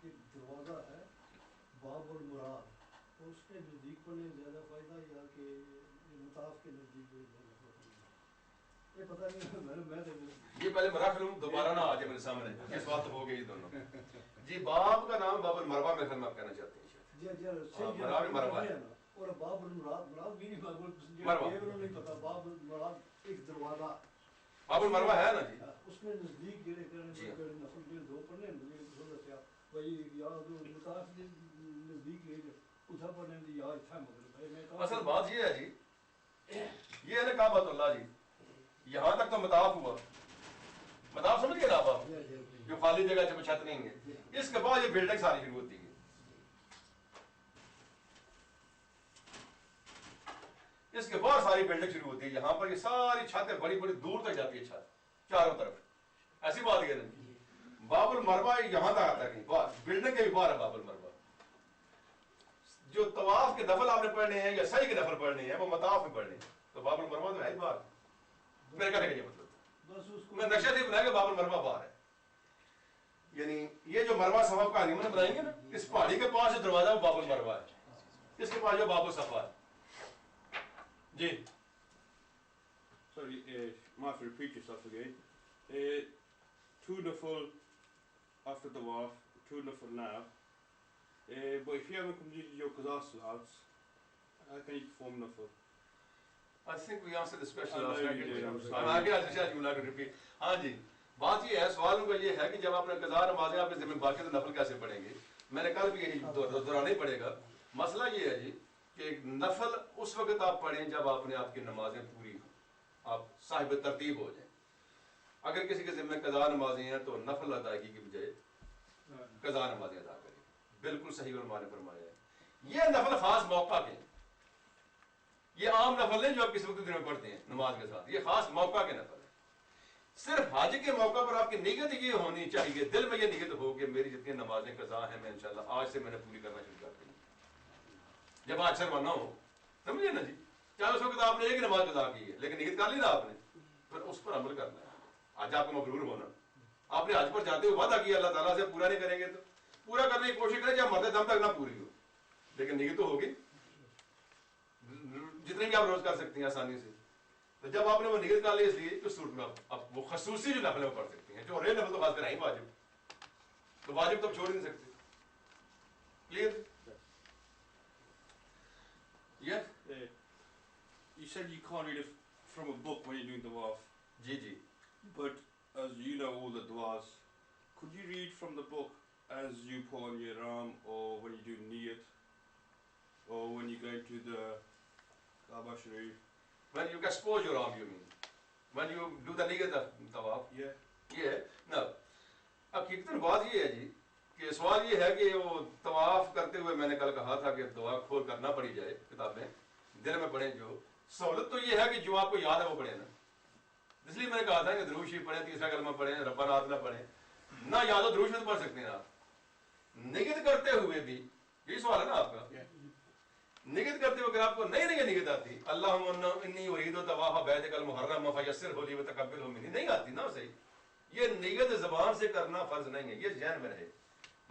ایک دروازہ ہے باب المراد, اس کے نزدیک پڑھنے زیادہ فائدہ یا کہ مطاف کے نزدیک زیادہ فائدہ, یہ پتہ نہیں. میں یہ پہلے رکھ لوں دوبارہ نہ آ جائے میرے سامنے, اس بات ہو گئی دونوں. جی باب کا نام باب المروہ میں خدمت کرنا چاہتے ہیں مروہ ہے اور باب المراد مراد بھی نہیں, باب نہیں پتا. باب المراد ایک دروازہ باب المروہ ہے نا جی, اس میں نزدیک جڑے کرنے نفل کے 2 پڑھنے مجھے سمجھ آیا بھائی یاد مطاف کے نزدیک لے ادھر پڑھنے دی یاد تھا. مگر اصل بات یہ ہے جی, یہ ہے نا کعبۃ اللہ جی, یہاں تک تو مطاف ہوا, مطاف سمجھ گئے نا آپ, جو خالی جگہ جب چھت نہیں ہے. اس کے بعد یہ بلڈنگ ساری شروع ہوتی ہے. اس کے بعد ساری بلڈنگ شروع ہوتی ہے. یہاں پر یہ ساری چھتیں بڑی بڑی دور تک جاتی ہے چھت چاروں طرف, ایسی بات ہے. باب المروہ یہاں تک آتا ہے, کہیں بلڈنگ کے بھی باہر ہے باب المروہ. جو طواف کے نفل آپ نے پڑھنے ہیں یا سعی کے نفل پڑھنے ہیں وہ مطاف میں پڑھنے ہیں, تو باب المروہ تو ہے ہی باہر. میرے کہنے کا یہ مطلب میں نقشہ سے بنایا کہ باب المروہ باہر ہے. یعنی یہ جو مروہ صفا کہانی میں بنائیں گے نا, اس پہاڑی کے پاس جو دروازہ وہ باب المروہ ہے, اس کے پاس جو باب الصفا ہے. جی sorry, might have to repeat yourself again. 2 nafil after the waf, 2 nafil now. But if you haven't completed your qaza salats, how can you perform nafil? I think we answered this question last night. I'm آگے آج شاید you like to repeat. ہاں جی, بات یہ ہے, سوال ان کا یہ ہے کہ جب آپ نے قضا نمازیں آپ کے ذمہ باقی تو نفل کیسے پڑھیں گے. میں نے کل بھی یہی دہرانا ہی پڑے گا. مسئلہ یہ ہے جی کہ نفل اس وقت آپ پڑھیں جب آپ نے آپ کی نمازیں پوری ہوں, آپ صاحب ترتیب ہو جائیں. اگر کسی کے ذمہ قضا نمازیں ہیں تو نفل ادائیگی کی بجائے قضا نمازیں ادا کریں. بالکل صحیح علماء نے فرمایا ہے. یہ نفل خاص موقع کے, یہ عام نفل نہیں جو آپ کسی وقت دن میں پڑھتے ہیں نماز کے ساتھ, یہ خاص موقع کے نفل ہے. صرف حج کے موقع پر آپ کی نیت یہ ہونی چاہیے, دل میں یہ نیت ہو کہ میری جتنی نمازیں قضا ہیں میں انشاءاللہ آج سے میں نے پوری کرنا شروع کر دوں. جب آج شرمانا ہو, سمجھے نا جی, چاہے اس وقت آپ نے ایک نماز قضا کی ہے لیکن نیت کر لی نا آپ نے, پھر اس پر عمل کرنا ہے. آج آپ کو مغرور ہونا, آپ نے حج پر جاتے ہوئے وعدہ کیا اللہ تعالیٰ سے پورا نہیں کریں گے تو پورا کرنے کی کوشش کریں جب مرتے دم تک نہ پوری ہو, لیکن نیت تو ہوگی جتنے بھی آپ روز کر سکتے ہیں آسانی سے. تو جب آپ نے وہ نیت کر لی اس لیے اس صورت میں آپ وہ خصوصی جو نفل میں پڑھ سکتے ہیں, جو رے نفل تو خاص کر آئی واجب, تو واجب تو آپ چھوڑ ہی نہیں سکتے. Clear? Yeah. You said you can't read it from a book when you're doing tawaf. جی جی. But as you know all the du'as Could you read from the book as you put on your arm, or when you do niyat, or when you go into the Kaaba Sharif? When you expose your arm, you mean? When you do the niyat of tawaf? Yeah. یہ ہے نا حقیقتاً بات یہ ہے جی کہ سوال یہ ہے کہ وہ طواف کرتے ہوئے میں نے کل کہا تھا کہ دعا کھول کر نہ پڑھی جائے کتابیں دل میں پڑھیں جو سہولت تو یہ ہے کہ جو آپ کو یاد ہے وہ پڑھیں نا اس لیے میں نے کہا تھا کہ درود شریف پڑھیں تیسرا کلمہ پڑھیں ربنا آتنا پڑھیں نہ یاد ہو درود شریف پڑھ سکتے ہیں آپ نیت کرتے ہوئے بھی یہی سوال ہے نا آپ کا نیت کرتے ہوئے اگر آپ کو نئی نیت آتی اللہم انی ارید طواف بیتک المحرم فیسرہ لی وتقبلہ منی نہیں آتی نا صحیح یہ نیت زبان سے کرنا فرض نہیں ہے یہ ذہن میں رہے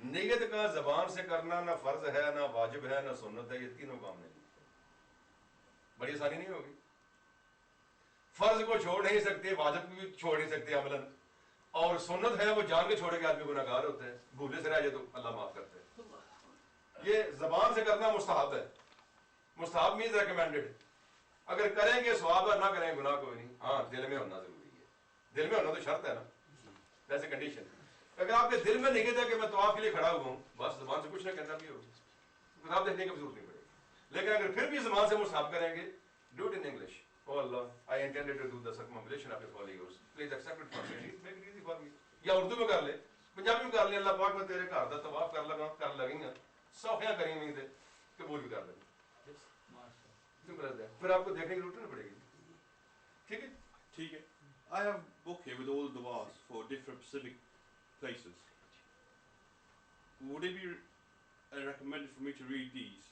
نیت کا زبان سے کرنا نہ فرض ہے نہ واجب ہے نہ سنت ہے یہ تینوں کام نہیں بڑی آسانی نہیں ہوگی فرض کو چھوڑ نہیں سکتے واجب کو بھی چھوڑ نہیں سکتے عملاً اور سنت ہے وہ جان کے چھوڑے کے آدمی گناہگار ہوتے ہیں بھولے سے رہ جائے تو اللہ معاف کرتے ہیں یہ زبان سے کرنا مستحب ہے مستحب مینز ریکمینڈڈ اگر کریں گے ثواب ہے نہ کریں گناہ کوئی نہیں ہاں دل میں ہونا ضروری ہے دل میں ہونا تو شرط ہے نا ایسے کنڈیشن اگر آپ کے دل میں نہیں کہتا کہ میں طواف کے لیے کھڑا ہوا ہوں بس زبان سے کچھ نہ کہنا بھی ہوگا کتاب دیکھنے کی ضرورت نہیں پڑے گی لیکن اگر پھر بھی زبان سے مصحف کریں گے do it in English oh اللہ I intended to do the circumflexion of your followers please accept it for me make it easy for me یا اردو میں کر لے پنجابی میں کر لیں اللہ پاک میں تیرے گھر دا طواف کر لگیں گے صافیاں کریں گے تے قبول بھی کر لیں گے سمپل ایز دیٹ پھر آپ کو دیکھنے کی ضرورت نہیں پڑے گی ٹھیک ہے ٹھیک ہے I have a book here with all the du'as for different specific places. Would it be recommended for me to read these?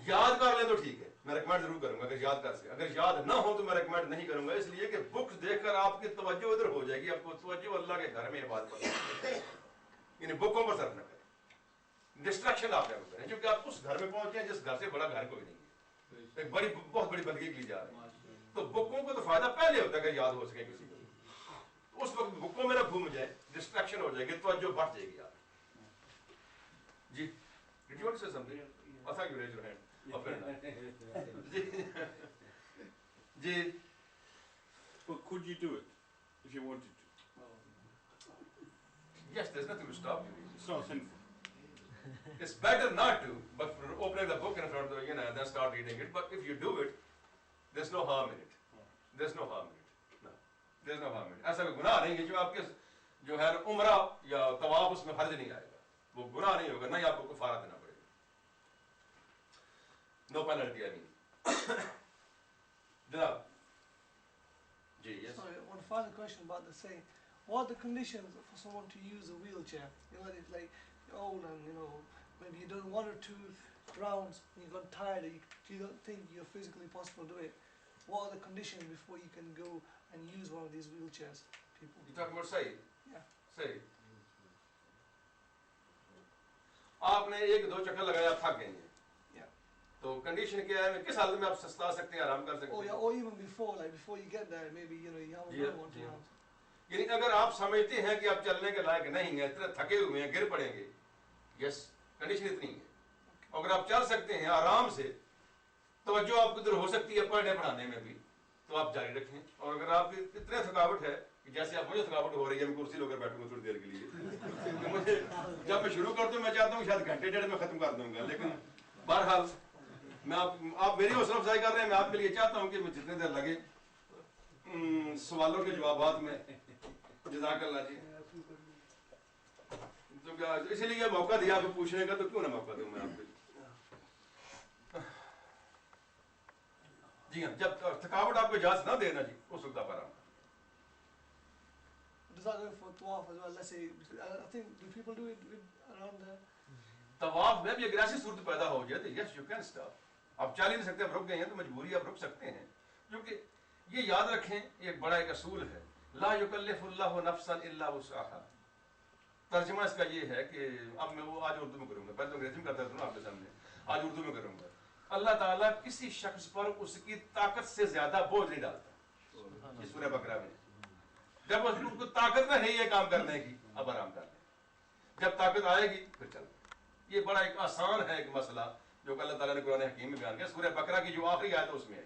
یاد کر لیں تو ٹھیک ہے میں ریکمینڈ ضرور کروں گا اگر یاد کر سکے اگر یاد نہ ہو تو میں ریکمینڈ نہیں کروں گا اس لیے کہ بکس دیکھ کر آپ کی توجہ ادھر ہو جائے گی آپ کو توجہ اللہ کے گھر میں عبادت پر یعنی بکوں پر صرف نہ کریں ڈسٹریکشن آپ نہ کریں کیونکہ آپ اس گھر میں پہنچے ہیں جس گھر سے بڑا گھر کوئی نہیں ہے ایک بہت بڑی بندگی کے لیے جا رہے ہیں تو بکوں کو تو فائدہ پہلے ہوتا ہے اگر یاد ہو سکے کسی کو اس وقت بکوں میں نہ گھوم جائے ڈسٹریکشن ہو جائے گی توجہ بڑھ جائے گی آپ جی Did you want to say something? I thought you raised your hand. G But could you do it if you wanted to? Yes, there's nothing to stop you. It's not sinful. It's better not to, but for opening the book in front of you and then start reading it. But if you do it, there's no harm in it. There's no harm in it. No, there's no harm in it. ایسا کوئی گناہ نہیں ہے جو آپ کے جو ہے عمرہ یا طواف اس میں حرج نہیں آئے گا. وہ گناہ نہیں ہوگا نہ ہی آپ کو کفارہ دینا پڑے گا. No penalty, I mean. جناب جی yes. Sorry, one final question about the saying. What are the conditions for someone to use a wheelchair? You know, if like you're old and you know maybe you done 1 or 2 rounds and you got tired and you don't think you're physically possible to do it. What are the conditions before you can go and use one of these wheelchairs? People. You talking about صحیح؟ Yeah. صحیح. آپ نے 1-2 چکر لگایا آپ تھک گئے ہیں. تو کنڈیشن کیا ہے کس حالت میں آپ سستا سکتے ہیں آرام کر سکتے ہیں or even before you get there maybe you know you have a one round. یعنی اگر آپ سمجھتے ہیں کہ آپ چلنے کے لائق نہیں ہیں اتنے تھکے ہوئے ہیں گر پڑیں گے یس کنڈیشن اتنی ہے اگر آپ چل سکتے ہیں آرام سے توجہ آپ ادھر ہو سکتی ہے پڑھنے پڑھانے میں بھی تو آپ جاری رکھیں اور اگر آپ کی اتنے تھکاوٹ ہے کہ جیسے آپ مجھے تھکاوٹ ہو رہی ہے میں کرسی لے کر بیٹھوں گا تھوڑی دیر کے لیے مجھے جب میں شروع کرتا ہوں میں چاہتا ہوں شاید گھنٹے ڈیڑھ میں ختم کر دوں گا لیکن بہرحال میں آپ میری حوصلہ افزائی کر رہے ہیں میں آپ کے لیے چاہتا ہوں کہ میں جتنے دیر لگے سوالوں کے جوابات میں جزاک اللہ جی تو اسی لیے موقع دیا آپ کو پوچھنے کا تو کیوں نہ موقع دوں میں آپ کو جی ہاں جب تھکاوٹ آپ کو اجازت نہ دینا جی اس وقت آپ آرام Does that go for tawaf as well? Let's say I think do people do it around there? طواف میں بھی اگر ایسی صورت پیدا ہو جائے تو یس یو کین اسٹاپ آپ چل ہی نہیں سکتے آپ رک گئے ہیں تو مجبوری آپ رک سکتے ہیں کیونکہ یہ یاد رکھیں ایک بڑا ایک اصول ہے لا یکلف اللہ نفسا الا وسعها ترجمہ اس کا یہ ہے کہ اب میں وہ آج اردو میں کروں گا پہلے تو انگریزی میں کرتا تھا آپ کے سامنے آج اردو میں کروں گا اللہ تعالیٰ کسی شخص پر اس کی طاقت سے زیادہ بوجھ نہیں ڈالتا یہ سورہ بقرہ میں جب اس کو طاقت نہ ہے یہ کام کرنے کی اب آرام کر لیں جب طاقت آئے گی پھر چل یہ بڑا ایک آسان ہے ایک مسئلہ جو کہ اللہ تعالیٰ نے قرآن حکیم میں بیان کیا سورہ بقرہ کی جو آخری آیت ہے اس میں ہے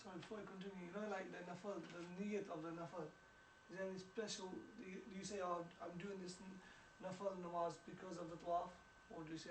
So before you continue, you know, like the nafal, the niyat of the nafal, is there any special, do you say, oh, I'm doing this nafal namaz because of the tawaf, or do you say,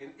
1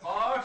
8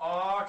8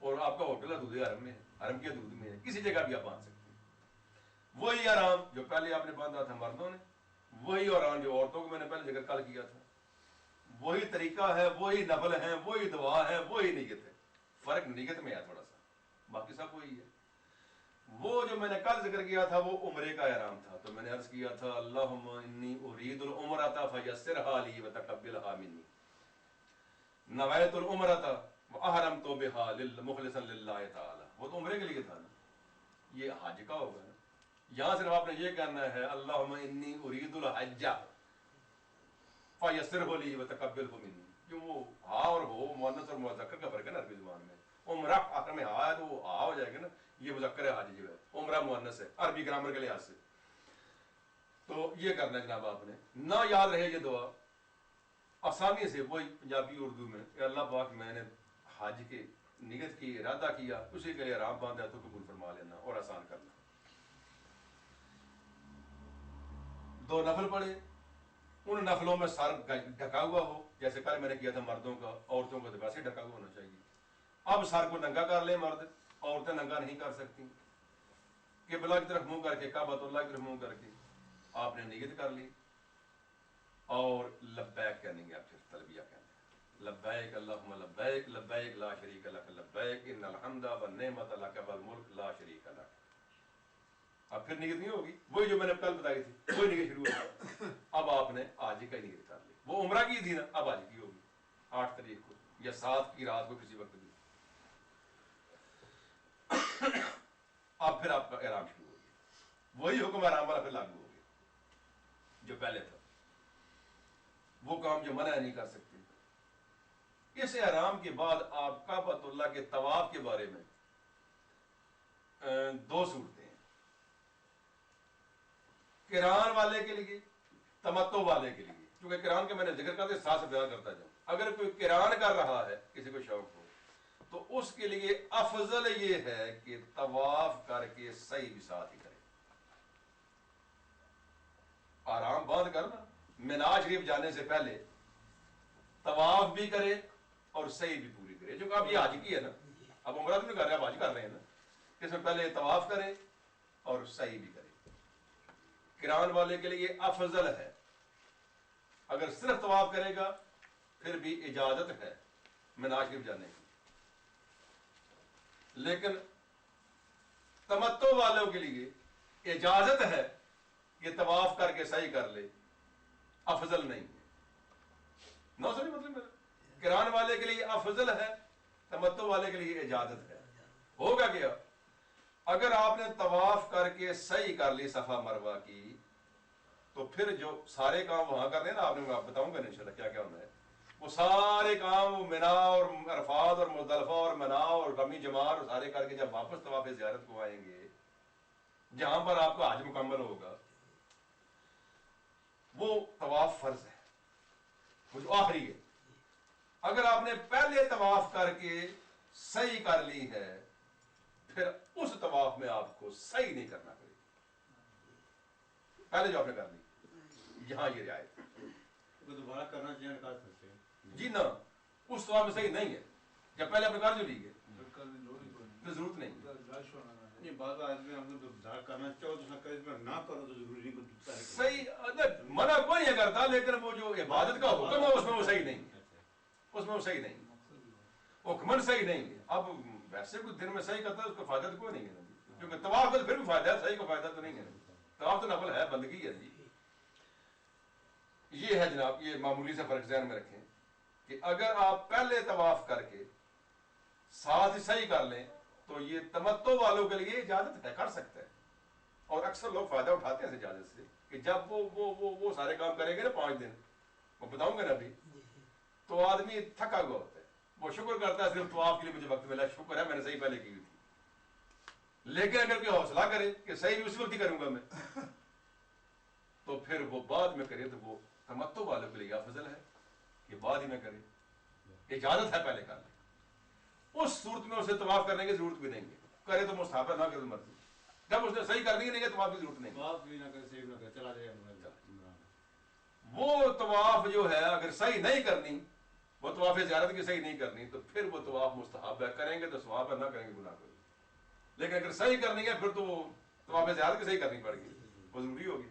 اور آپ کا hotel حدود حرم میں ہے، حرم کی حدود میں ہے، کسی جگہ بھی آپ باندھ سکتے ہیں۔ وہی آرام جو پہلے آپ نے باندھا تھا مردوں نے، وہی آرام جو عورتوں کو میں نے پہلے ذکر کل کیا تھا، وہی طریقہ ہے، وہی نفل ہے، وہی دعا ہے، وہی نیت ہے، فرق نیت میں ہے تھوڑا سا، باقی سب وہی ہے۔ وہ جو میں نے کل ذکر کیا تھا وہ عمرے کا احرام تھا، تو میں نے عرض کیا تھا اللہم انی ارید العمرۃ فیسرھا لی وتقبلھا منی، نویت العمرۃ واحرمت بھا مخلصا للہ تعالی، وہ تو عمرے کے لیے تھا نا، یہ حج کا ہوگا نا، یہاں صرف آپ نے یہ کہنا ہے اللہم انی ارید الحج فیسرہ لی وتقبلہ منی، کیوں وہ ہا اور ہو مؤنث اور مذکر کا فرق ہے نا عربی زبان میں، عمرہ آخر میں ہا ہے تو وہ ہا ہو جائے گا نا، یہ مذکر ہے حج جو ہے، عمرہ مؤنث ہے عربی گرامر کے لحاظ سے، تو یہ کرنا ہے جناب آپ نے، نہ یاد رہے یہ دعا آسانی سے وہی پنجابی اردو میں کہ اللہ پاک میں نے حج کے نیت کی، ارادہ کیا، اسی کے لیے احرام باندھا تو قبول فرما لینا اور آسان کرنا۔ دو نفل پڑھے، ان نفلوں میں سر ڈھکا ہوا ہو، جیسے کل میں نے کیا تھا مردوں کا، عورتوں کا تو ویسے ڈھکا ہوا ہونا چاہیے۔ اب سر کو ننگا کر لیں مرد، عورتیں ننگا نہیں کر سکتی، قبلہ کی طرف منہ کر کے، کعبۃ اللہ کی طرف منہ کر کے آپ نے نیت کر لی اور لبیک کہنے گے، آپ پھر تلبیہ کہنے ہیں لبیک اللہم لبیک لبیک لا شریک لک لبیک ان الحمد والنعمت لک والملک لا شریک لک۔ اب پھر نیت نہیں ہوگی، وہی جو میں نے کل بتائی تھی وہی نیت شروع ہوگی، اب آپ نے آج کا نیت کر لی، وہ عمرہ کی تھی نا، اب آج کی ہوگی 8 تاریخ کو یا 7 کی رات کو کسی وقت بھی، اب پھر آپ کا احرام شروع ہو گیا، وہی حکم احرام والا پھر لاگو ہو گیا جو پہلے تھا، وہ کام جو منع نہیں کر سکتے۔ اس احرام کے بعد آپ کعبۃ اللہ کے طواف کے بارے میں 2 صورتیں ہیں، قران والے کے لیے، تمتع والے کے لیے، کیونکہ قران کے میں نے ذکر کرتے ساتھ بیان کرتا جاؤں، اگر کوئی قران کر رہا ہے کسی کو شوق ہو تو اس کے لیے افضل یہ ہے کہ طواف کر کے صحیح بھی ساتھ ہی کرے، آرام باندھ کر نا مینا شریف جانے سے پہلے طواف بھی کرے اور صحیح بھی پوری کرے، جو کہ اب یہ حج کی ہے نا، اب عمرہ تو نہیں کر رہے، اب حج کر رہے ہیں نا، اس میں پہلے طواف کرے اور صحیح بھی کرے۔ قران والے کے لیے افضل ہے، اگر صرف طواف کرے گا پھر بھی اجازت ہے مینا شریف جانے کی، لیکن تمتع والوں کے لیے اجازت ہے کہ طواف کر کے صحیح کر لے، افضل نہیں ہے، نہ سمجھ مطلب میرا، قران والے کے لیے افضل ہے، تمتع والے کے لیے اجازت ہے۔ ہوگا کیا اگر آپ نے طواف کر کے صحیح کر لی صفا مروہ کی، تو پھر جو سارے کام وہاں کرنے نا، آپ نے بتاؤں گا انشاءاللہ کیا کیا ہونا ہے، وہ سارے کام منا اور عرفات اور مزدلفہ اور منا اور رمی جمار اور سارے کر کے جب واپس طواف زیارت کو آئیں گے جہاں پر آپ کا حج مکمل ہوگا، وہ طواف فرض ہے، وہ جو آخری ہے، اگر آپ نے پہلے طواف کر کے صحیح کر لی ہے پھر اس طواف میں آپ کو صحیح نہیں کرنا پڑے گا، پہلے جو آپ نے کر لی، یہاں یہ رعایت دوبارہ کرنا چاہیے کر سکتے ہیں جی، نہ اس طواف میں صحیح نہیں ہے، جب پہلے آپ نے کر جو لی ہے پھر ضرورت نہیں ہے۔ نہیں، بعض آدمی ہم نے دوبارہ کرنا چاہو تو نہ کرو تو ضروری نہیں، صحیح منع کوئی نہیں کرتا، لیکن وہ جو عبادت کا حکم ہے اس میں وہ صحیح نہیں ہے، اس میں وہ صحیح نہیں ہے، حکمن صحیح نہیں ہے۔ اب ویسے کوئی دن میں صحیح کرتا ہے اس کو فائدہ تو کوئی نہیں ہے، کیونکہ طواف کا پھر بھی فائدہ ہے، صحیح کا فائدہ تو نہیں ہے، طواف تو نفل ہے، بندگی ہے جی۔ یہ ہے جناب، یہ معمولی سے فرق ذہن میں رکھیں کہ اگر آپ پہلے طواف کر کے ساتھ ہی صحیح کر لیں تو یہ تمتع والوں کے لیے اجازت ہے، کر سکتے ہیں، اور اکثر لوگ فائدہ اٹھاتے ہیں اس اجازت سے کہ جب وہ سارے کام کریں گے نا 5 دن، وہ بتاؤں گا نا ابھی، تو آدمی تھکا ہوا ہوتا ہے، وہ شکر کرتا ہے صرف طواف کے لیے مجھے وقت ملا، شکر ہے میں نے صحیح پہلے کی ہوئی تھی، لیکن اگر کوئی حوصلہ کرے کہ صحیح بھی اسی وقت ہی کروں گا میں، تو پھر وہ بعد میں کرے، تو وہ تمتع والوں کے لیے افضل ہے کہ بعد ہی میں کرے، اجازت ہے پہلے کر لیں، اس صورت میں اسے طواف کرنے کی ضرورت بھی نہیں ہے، کرے تو مستحب ہے، نہ کرے تو مرضی، جب اس نے صحیح کرنی ہی نہیں ہے طواف کی ضرورت نہیں ہے، طواف بھی نہ کرے صحیح نہ کرے چلا جائے۔ وہ طواف جو ہے اگر صحیح نہیں کرنی وہ طواف زیارت کی صحیح نہیں کرنی تو پھر وہ طواف مستحب ہے، کریں گے تو ثواب ہے، نہ کریں گے گناہ کوئی. لیکن اگر صحیح کرنی ہے پھر تو وہ طواف زیارت کی صحیح کرنی پڑے گی، وہ ضروری ہوگی.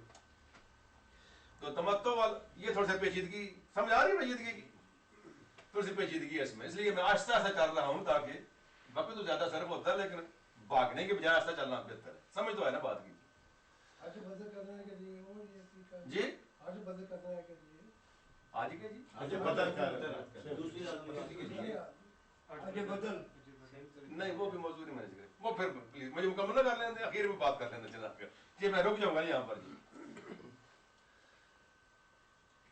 تو تمتع یہ تھوڑی سی پیچیدگی سمجھ آ رہی ہے، پیچیدگی کی تھوڑی سی پیچیدگی ہے اس میں، اس لیے میں آہستہ آہستہ چل رہا ہوں تاکہ وقت تو زیادہ صرف ہوتا ہے لیکن بھاگنے کے بجائے آہستہ چلنا بہتر ہے. سمجھ تو ہے نا بات کی؟ جی آج کے جی نہیں وہ بھی موضوع نہیں میں نے وہ پھر پلیز مجھے مکمل نہ کر لیں دیں، اخیر میں بات کر لیں دیں جناب. جی میں رک جاؤں گا یہاں پر جی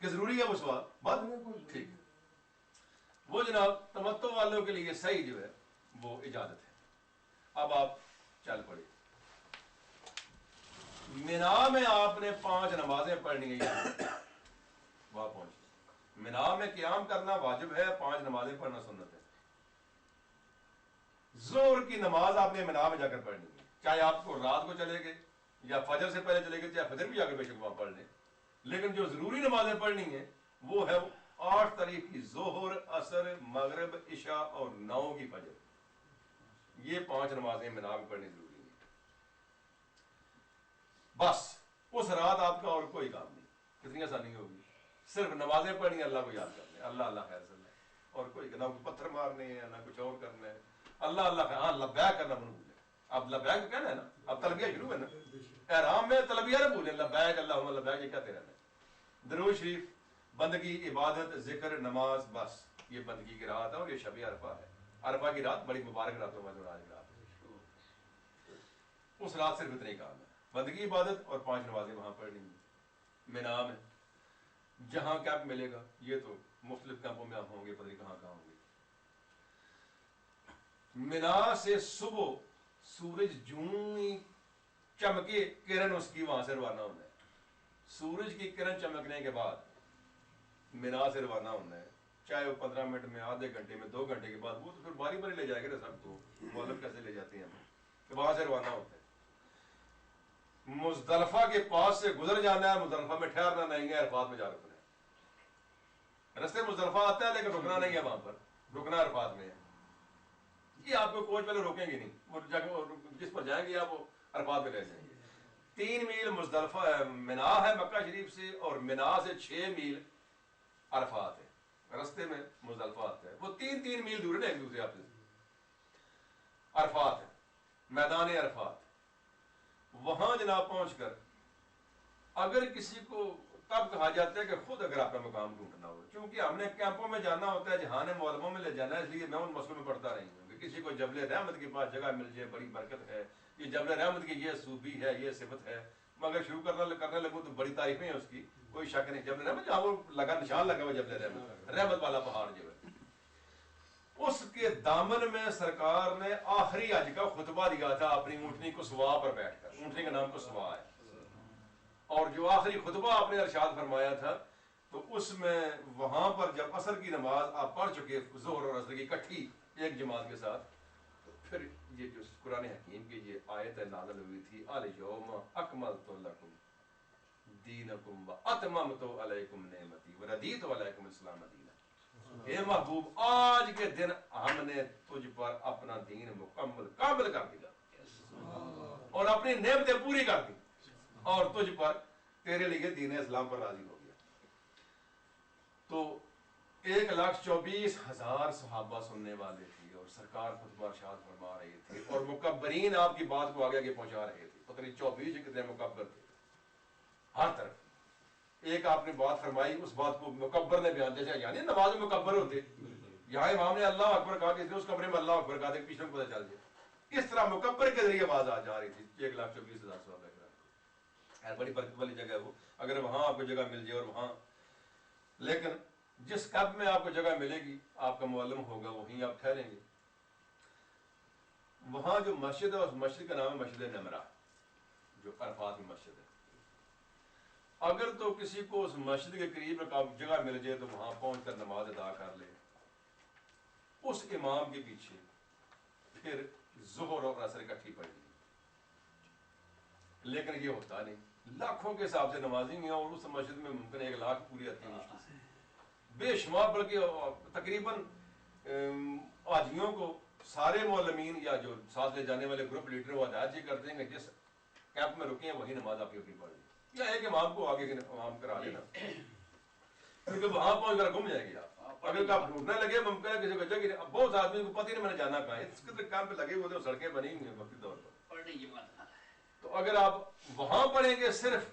کہ ضروری ہے وہ سوال بات ٹھیک. وہ جناب تمتع والوں کے لیے صحیح جو ہے وہ اجازت ہے. اب آپ چل پڑے. مینا میں آپ نے 5 نمازیں پڑھنی ہے، وہاں پہنچے. مینا میں قیام کرنا واجب ہے، 5 نمازیں پڑھنا سنت ہے. ظہر کی نماز آپ نے مینا میں جا کر پڑھنی ہے، چاہے آپ کو رات کو چلے گئے یا فجر سے پہلے چلے گئے، چاہے فجر بھی جا کر بے شک وہاں پڑھ لیں. لیکن جو ضروری نمازیں پڑھنی ہیں وہ ہے 8 تاریخ کی ظہر، عصر، مغرب، عشاء اور 9 کی فجر. یہ 5 نمازیں مینا میں پڑھنی ضروری ہیں. بس اس رات آپ کا اور کوئی کام نہیں. کتنی آسانی ہوگی، صرف نمازیں پڑھنی، اللہ کو یاد کرنے، اللہ اللہ خیر صلی اللہ، اور کوئی نہ کوئی پتھر مارنے ہیں نہ کچھ اور کرنا ہے. اللہ اللہ خیر. ہاں لبیک کرنا بھول گئے. اب لبیک تو کہنا ہے نا، اب تلبیہ شروع ہے نا، احرام میں تلبیہ نہ بھولیں، لبیک اللہم لبیک یہ کہتے رہنا. درود شریف، بندگی، عبادت، ذکر، نماز، بس یہ بندگی کی رات ہے اور یہ شب عرفہ ہے. عرفہ کی رات بڑی مبارک راتوں میں جو آج کی رات ہے، اس رات صرف اتنے کام ہے، بندگی، عبادت اور 5 نمازیں وہاں پڑھنی ہیں. مینا میں جہاں کیمپ ملے گا، یہ تو مختلف کیمپوں میں ہوں گے، پتہ نہیں کہاں کہاں ہوں گے. مینا سے صبح سورج جوں ہی چمکے کرن اس کی وہاں سے روانہ ہونا ہے. سورج کی کرن چمکنے کے بعد مینا سے روانہ ہونا ہے، چاہے وہ 15 منٹ میں، آدھے گھنٹے میں، 2 گھنٹے کے بعد، وہ تو پھر باری باری لے جائے گا نا سب کو. معلوم کیسے لے جاتے ہیں ہم کہ وہاں سے روانہ ہوتا ہے. مزدلفہ کے پاس سے گزر جانا ہے، مزدلفہ میں ٹھہرنا نہیں ہے، عرفات میں جا رکنا ہے. رستے مزدلفہ آتا ہے لیکن رکنا نہیں ہے وہاں پر، رکنا عرفات میں ہے. یہ آپ کو کوچ پہلے روکیں گے نہیں، وہ جگہ جس پر جائیں گے آپ وہ عرفات میں لے جائیں گے. 3 میل مزدلفہ مینا ہے مکہ شریف سے، اور مینا سے 6 میل عرفات ہے. رستے میں مزدلفہ آتا ہے، وہ 3 میل دور ہے نا ایک دوسرے آپ سے. عرفات ہے، میدان عرفات. وہاں جناب پہنچ کر اگر کسی کو تب کہا جاتا ہے کہ خود اگر آپ کا مقام ڈھونڈنا ہو، چونکہ ہم نے کیمپوں میں جانا ہوتا ہے، جہان معلوموں میں لے جانا ہے، اس لیے میں ان مسئلوں میں پڑھتا رہی ہوں کہ کسی کو جبل رحمت کے پاس جگہ مل جائے، بڑی برکت ہے. یہ جبل رحمت کی یہ صوبی ہے، یہ صفت ہے. مگر شروع کرنے لگوں تو بڑی تعریفیں ہیں اس کی، کوئی شک نہیں. جبل رحمت جہاں وہ لگا نشان لگا ہوا جبل رحمت، رحمت والا پہاڑ جو ہے، اس کے دامن میں سرکار نے آخری حج کا خطبہ دیا تھا اپنی اونٹنی کو سوا پر بیٹھ کر. اونٹنی کا نام کو سوا ہے. اور جو آخری خطبہ آپ نے ارشاد فرمایا تھا تو اس میں وہاں پر جب عصر کی نماز آپ پڑھ چکے، ظہر اور عصر کی اکٹھی ایک جماعت کے ساتھ، تو پھر یہ جو قرآن حکیم کی یہ آیت نازل ہوئی تھی، الیوم اکملت لکم دینکم و اتممت علیکم نعمتی و رضیت علیکم الاسلام دینا. اے محبوب آج کے دن ہم نے تجھ پر اپنا دین مکمل کامل کر دیا اور اپنی نعمتیں پوری کر دی اور تجھ پر تیرے لیے دین اسلام پر راضی ہو گیا. تو 1,24,000 صحابہ سننے والے تھے اور سرکار خطبہ ارشاد فرما رہے تھے اور مکبرین آپ کی بات کو آگے پہنچا رہے تھے. پتہ نہیں 24 کتنے مکبر تھے ہر طرف. ایک آپ نے بات فرمائی، اس بات کو مکبر نے بیان دیا، یعنی نماز میں مکبر ہوتے. یہاں امام نے اللہ اکبر کہا کہ اس کمرے میں اللہ اکبر کہا تھا، پیچھے کو پتہ چل جائے. اس طرح مکبر کے ذریعے آواز آ جا رہی تھی. 1,24,000 صحابہ ہے، بڑی برکت والی جگہ ہے وہ. اگر وہاں آپ کو جگہ مل جائے، اور وہاں لیکن جس کب میں آپ کو جگہ ملے گی آپ کا معلم ہوگا، وہیں آپ ٹھہریں گے. وہاں جو مسجد ہے اس مسجد کا نام ہے مسجد نمرہ، جو عرفات میں مسجد ہے. اگر تو کسی کو اس مسجد کے قریب جگہ مل جائے تو وہاں پہنچ کر نماز ادا کر لے اس امام کے پیچھے، پھر ظہر اور عصر اکٹھی پڑھ لی. لیکن یہ ہوتا نہیں، لاکھوں کے حساب سے نمازی ہیں اور اس مسجد میں ممکن 1 لاکھ پوری آتی ہے مشکل سے. بے شمار، بلکہ تقریباً حاجیوں کو سارے معلمین یا جو ساتھ لے جانے والے گروپ لیڈر وہ ہدایت یہ کرتے ہیں کہ جس کیمپ میں رکے ہیں وہی نماز آپ کی اپنی پڑھ لیں، یا ایک امام کو آگے امام کرا لینا، کیونکہ وہاں پہنچ کر گم جائے گی آپ۔ اگر آپ ڈھونڈنے لگے ممکن ہے کسی کو جگہ، بہت آدمی کو پتہ ہی نہیں میں نے جانا کہاں ہے، اس قدر کام پہ لگے ہوئے تھے، سڑکیں بنی ہوئی ہیں وقتی طور پر۔ تو اگر آپ وہاں پڑھیں گے صرف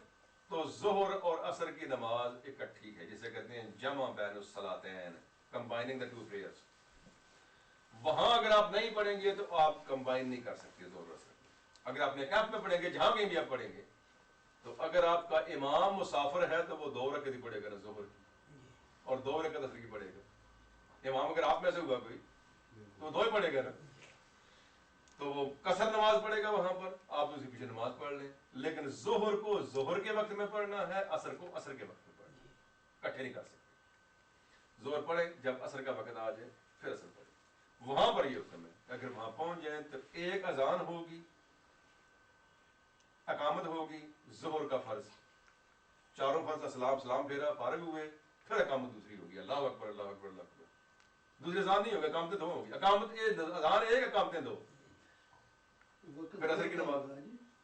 تو ظہر اور عصر کی نماز اکٹھی ہے، جسے کہتے ہیں جمع بین us Salatin, combining the two prayers. وہاں اگر آپ نہیں پڑھیں گے تو آپ کمبائن نہیں کر سکتے ظہر اور عصر۔ اگر آپ نے کیمپ میں پڑھیں گے، جہاں کہیں بھی آپ پڑھیں گے، تو اگر آپ کا امام مسافر ہے تو وہ 2 رکعت ہی پڑھے گا نا ظہر کی، اور 2 رکعت عصر کی پڑھے گا۔ امام اگر آپ میں سے ہوا کوئی تو 2 ہی پڑھے گا نا، تو وہ قصر نماز پڑھے گا وہاں پر، آپ اسی پیچھے نماز پڑھ لیں۔ لیکن ظہر کو ظہر کے وقت میں پڑھنا ہے، عصر کو عصر کے وقت میں پڑھنا ہے، اکٹھے نہیں کر سکتے۔ ظہر پڑھیں جب عصر کا وقت آ جائے پھر عصر پڑھیں۔ وہاں پر یہ حکم ہے، اگر وہاں پہنچ جائیں تو ایک اذان ہوگی، اقامت ہوگی، ظہر کا فرض، چاروں فرض کا سلام پھیرا، فارغ ہوئے، پھر اقامت دوسری ہوگی، اللہ اکبر اللہ اکبر اللہ اکبر۔ دوسری اذان نہیں ہوگی، اقامتیں 2 ہوگی، اقامت اذان 1، اقامتیں 2، پھر عصر کی نماز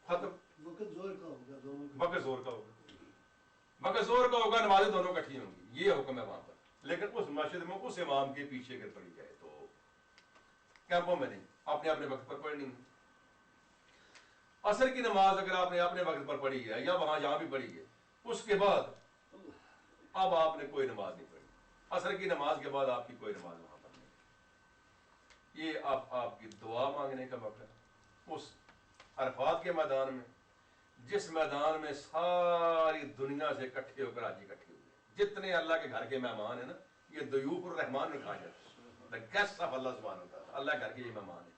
ختم۔ وقت زور کا ہوگا، دونوں وقت زور کا ہوگا، وقت زور کا ہوگا، نمازیں دونوں اکٹھی ہوں گی، یہ حکم ہے وہاں پر۔ لیکن اس مسجد میں اس امام کے پیچھے اگر پڑھی جائے تو کیمپوں میں نہیں، اپنے اپنے وقت پر پڑھنی ہے۔ عصر کی نماز اگر آپ نے اپنے وقت پر پڑھی ہے یا وہاں جہاں بھی پڑھی ہے، اس کے بعد اب آپ نے کوئی نماز نہیں پڑھی، عصر کی نماز کے بعد آپ کی کوئی نماز وہاں پر نہیں۔ یہ آپ کی دعا مانگنے کا موقع ہے اس عرفات کے میدان میں، جس میدان میں ساری دنیا سے اکٹھے ہو کر حاجی اکٹھے ہوئے، جتنے اللہ کے گھر کے مہمان ہیں نا، یہ ضیوف الرحمان میں کہا جاتا ہے، the guests of Allah سبحانہ وتعالی، اللہ گھر کے یہ مہمان ہیں،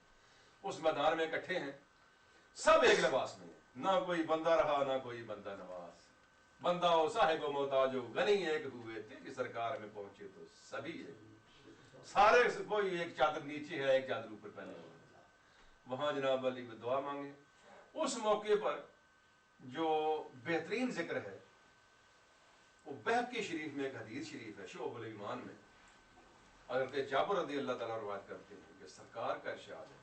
اس میدان میں اکٹھے ہیں، سب ایک لباس میں ہیں، نہ کوئی بندہ رہا نہ کوئی بندہ نواز، بندہ ہو صاحب و محتاج ہو، غنی ایک ہوئے، تیری سرکار میں پہنچے تو سبھی ایک، سارے کوئی ایک چادر نیچے ہے ایک چادر اوپر پہنے ہوئے۔ وہاں جناب علی کو دعا مانگے۔ اس موقع پر جو بہترین ذکر ہے وہ بہقی شریف میں ایک حدیث شریف ہے، شعب الایمان میں حضرت جابر رضی اللہ تعالیٰ روایت کرتے ہیں کہ سرکار کا ارشاد ہے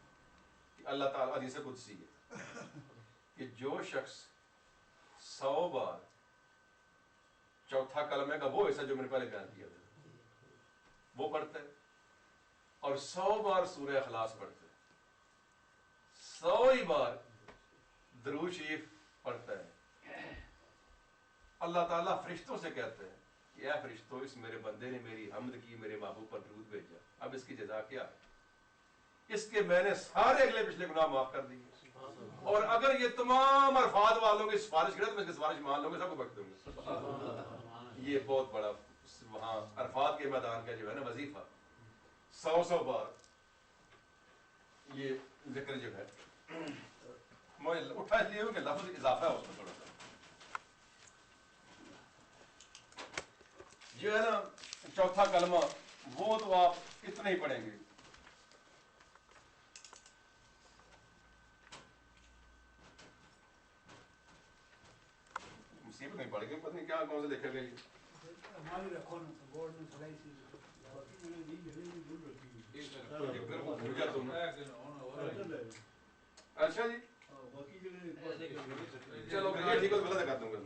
کہ اللہ تعالیٰ، حدیث قدسی ہے کہ جو شخص 100 بار چوتھا کلمے کا وہ حصہ جو میں نے پہلے بیان کیا تھا وہ پڑھتا ہے، اور 100 بار سورہ اخلاص پڑھتا ہے، 100 ہی بار درود شریف پڑھتا ہے، اللہ تعالیٰ فرشتوں سے کہتا ہے کہ اے فرشتوں، اس میرے بندے نے میری حمد کی، میرے محبوب پر درود بھیجا، اب اس کی جزا کیا ہے؟ اس کے میں نے سارے اگلے پچھلے گناہ معاف کر دیے، اور اگر یہ تمام عرفات والوں کی سفارش کرے تو میں اس کی سفارش مان لوں گا، سب کو بخش دوں گا۔ یہ بہت بڑا وہاں عرفات کے میدان کا جو ہے نا وظیفہ، 100 بار یہ ذکر جو ہے، میں اٹھا اس لیے ہوں کہ لفظ اضافہ ہے اس میں تھوڑا سا، جو ہے نا چوتھا کلمہ وہ تو آپ اتنے ہی پڑھیں گے۔ مصیبت نہیں پڑ گئی، پتہ نہیں کیا کون سے لکھے گئے۔ ہماری رکھو نا تو بورڈ میں سلائی سی اچھا جی، چلو یہ ٹھیک ہے، غلط کر دوں گا۔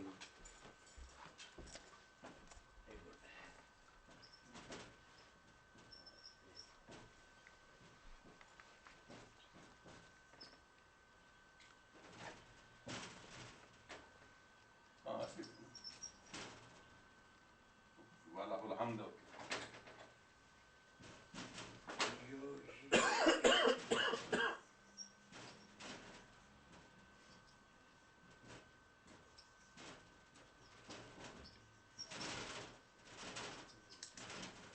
الحمد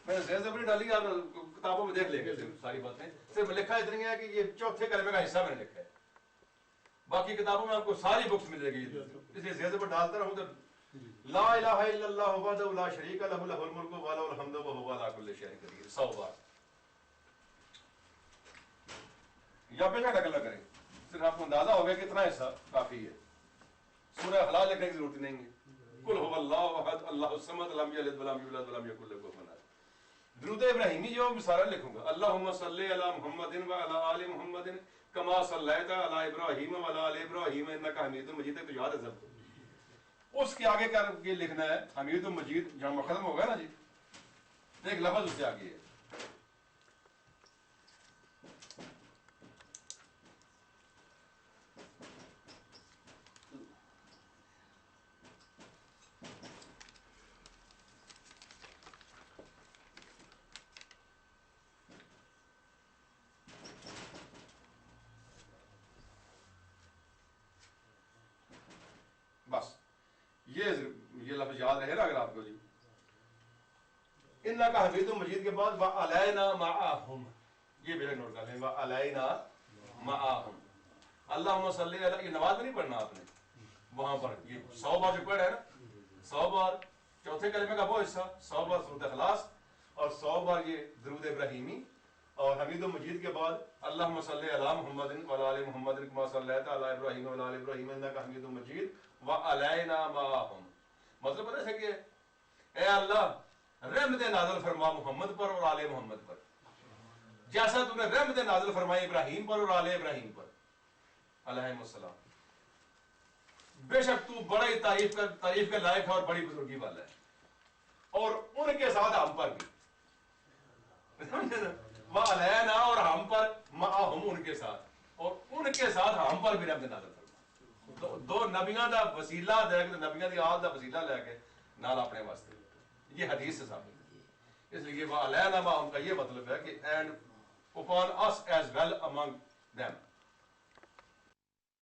میں نے زیر زبری ڈالی، آپ کتابوں میں دیکھ لیں گے ساری باتیں، صرف لکھا اتنی ہے کہ یہ چوتھے کلمے کا حصہ میں نے لکھا ہے، باقی کتابوں میں آپ کو ساری بکس ملے گی، اس لیے زیر زبر ڈالتا رہوں تو لا الہ الا اللہ وحدہ لا شریک لہ لہ الملک و لہ الحمد وہو علی کل شیء قدیر، 100 بار، یا بے شک نقل نہ کریں، صرف آپ کو اندازہ ہو گیا کتنا حصہ کافی ہے، سورہ اخلاص لکھنے کی ضرورت نہیں ہے، قل هو اللہ احد اللہ الصمد لم یلد ولم یولد ولم یکن لہ کفوا احد۔ درود ابراہیمی جو سارا لکھوں گا اللہم صلی علی محمد و علی آل محمد کما صلیت علی ابراہیم و علی آل ابراہیم انک حمید مجید، تو یاد ہے سب. اس کے آگے کر کے لکھنا ہے حمید مجید، جہاں ختم ہوگا نا جی ایک لفظ اس سے آگے ہے. بس یہ لفظ یاد رہے نا اگر آپ کو جی. انکا حمید مجید کے بعد وَعَلَيْنَا مَعَهُمْ، یہ بھی نوٹ کر لیں وَعَلَيْنَا مَعَهُمْ. اللہم صلی علی، یہ نماز میں نہیں پڑھنا آپ نے، وہاں پر یہ 100 بار جو پڑھا ہے نا 100 بار چوتھے کلمے کا وہ حصہ، 100 بار سورۃ اخلاص اور 100 بار یہ درود ابراہیمی، اور حمید مجید کے بعد اللہم صلی علی محمد وعلی آل محمد کما صلیت علی ابراہیم وعلی آل ابراہیم انک حمید مجید وعلینا معہم. مطلب پتہ ہے کہ اے اللہ رحمت نازل فرما محمد پر اور آل محمد پر، جیسا تو نے رحمت نازل فرمائی ابراہیم پر اور آل ابراہیم پر علیہم السلام. بے شک تو بڑا ہی تعریف کے لائق ہے اور بڑی بزرگی والا ہے، اور ان کے ساتھ ہم پر بھی وعلینا، اور ہم پر معہم ان کے ساتھ، اور ان کے ساتھ ہم پر بھی رحمت نازل فرما. دو نبیاں دا وسیلہ دے کے، نبیاں دی آل دا وسیلہ لے کے نال اپنے واسطے، یہ حدیث سے ثابت ہے. اس لیے وعلینا معہم کا یہ مطلب ہے کہ and upon us as well among them.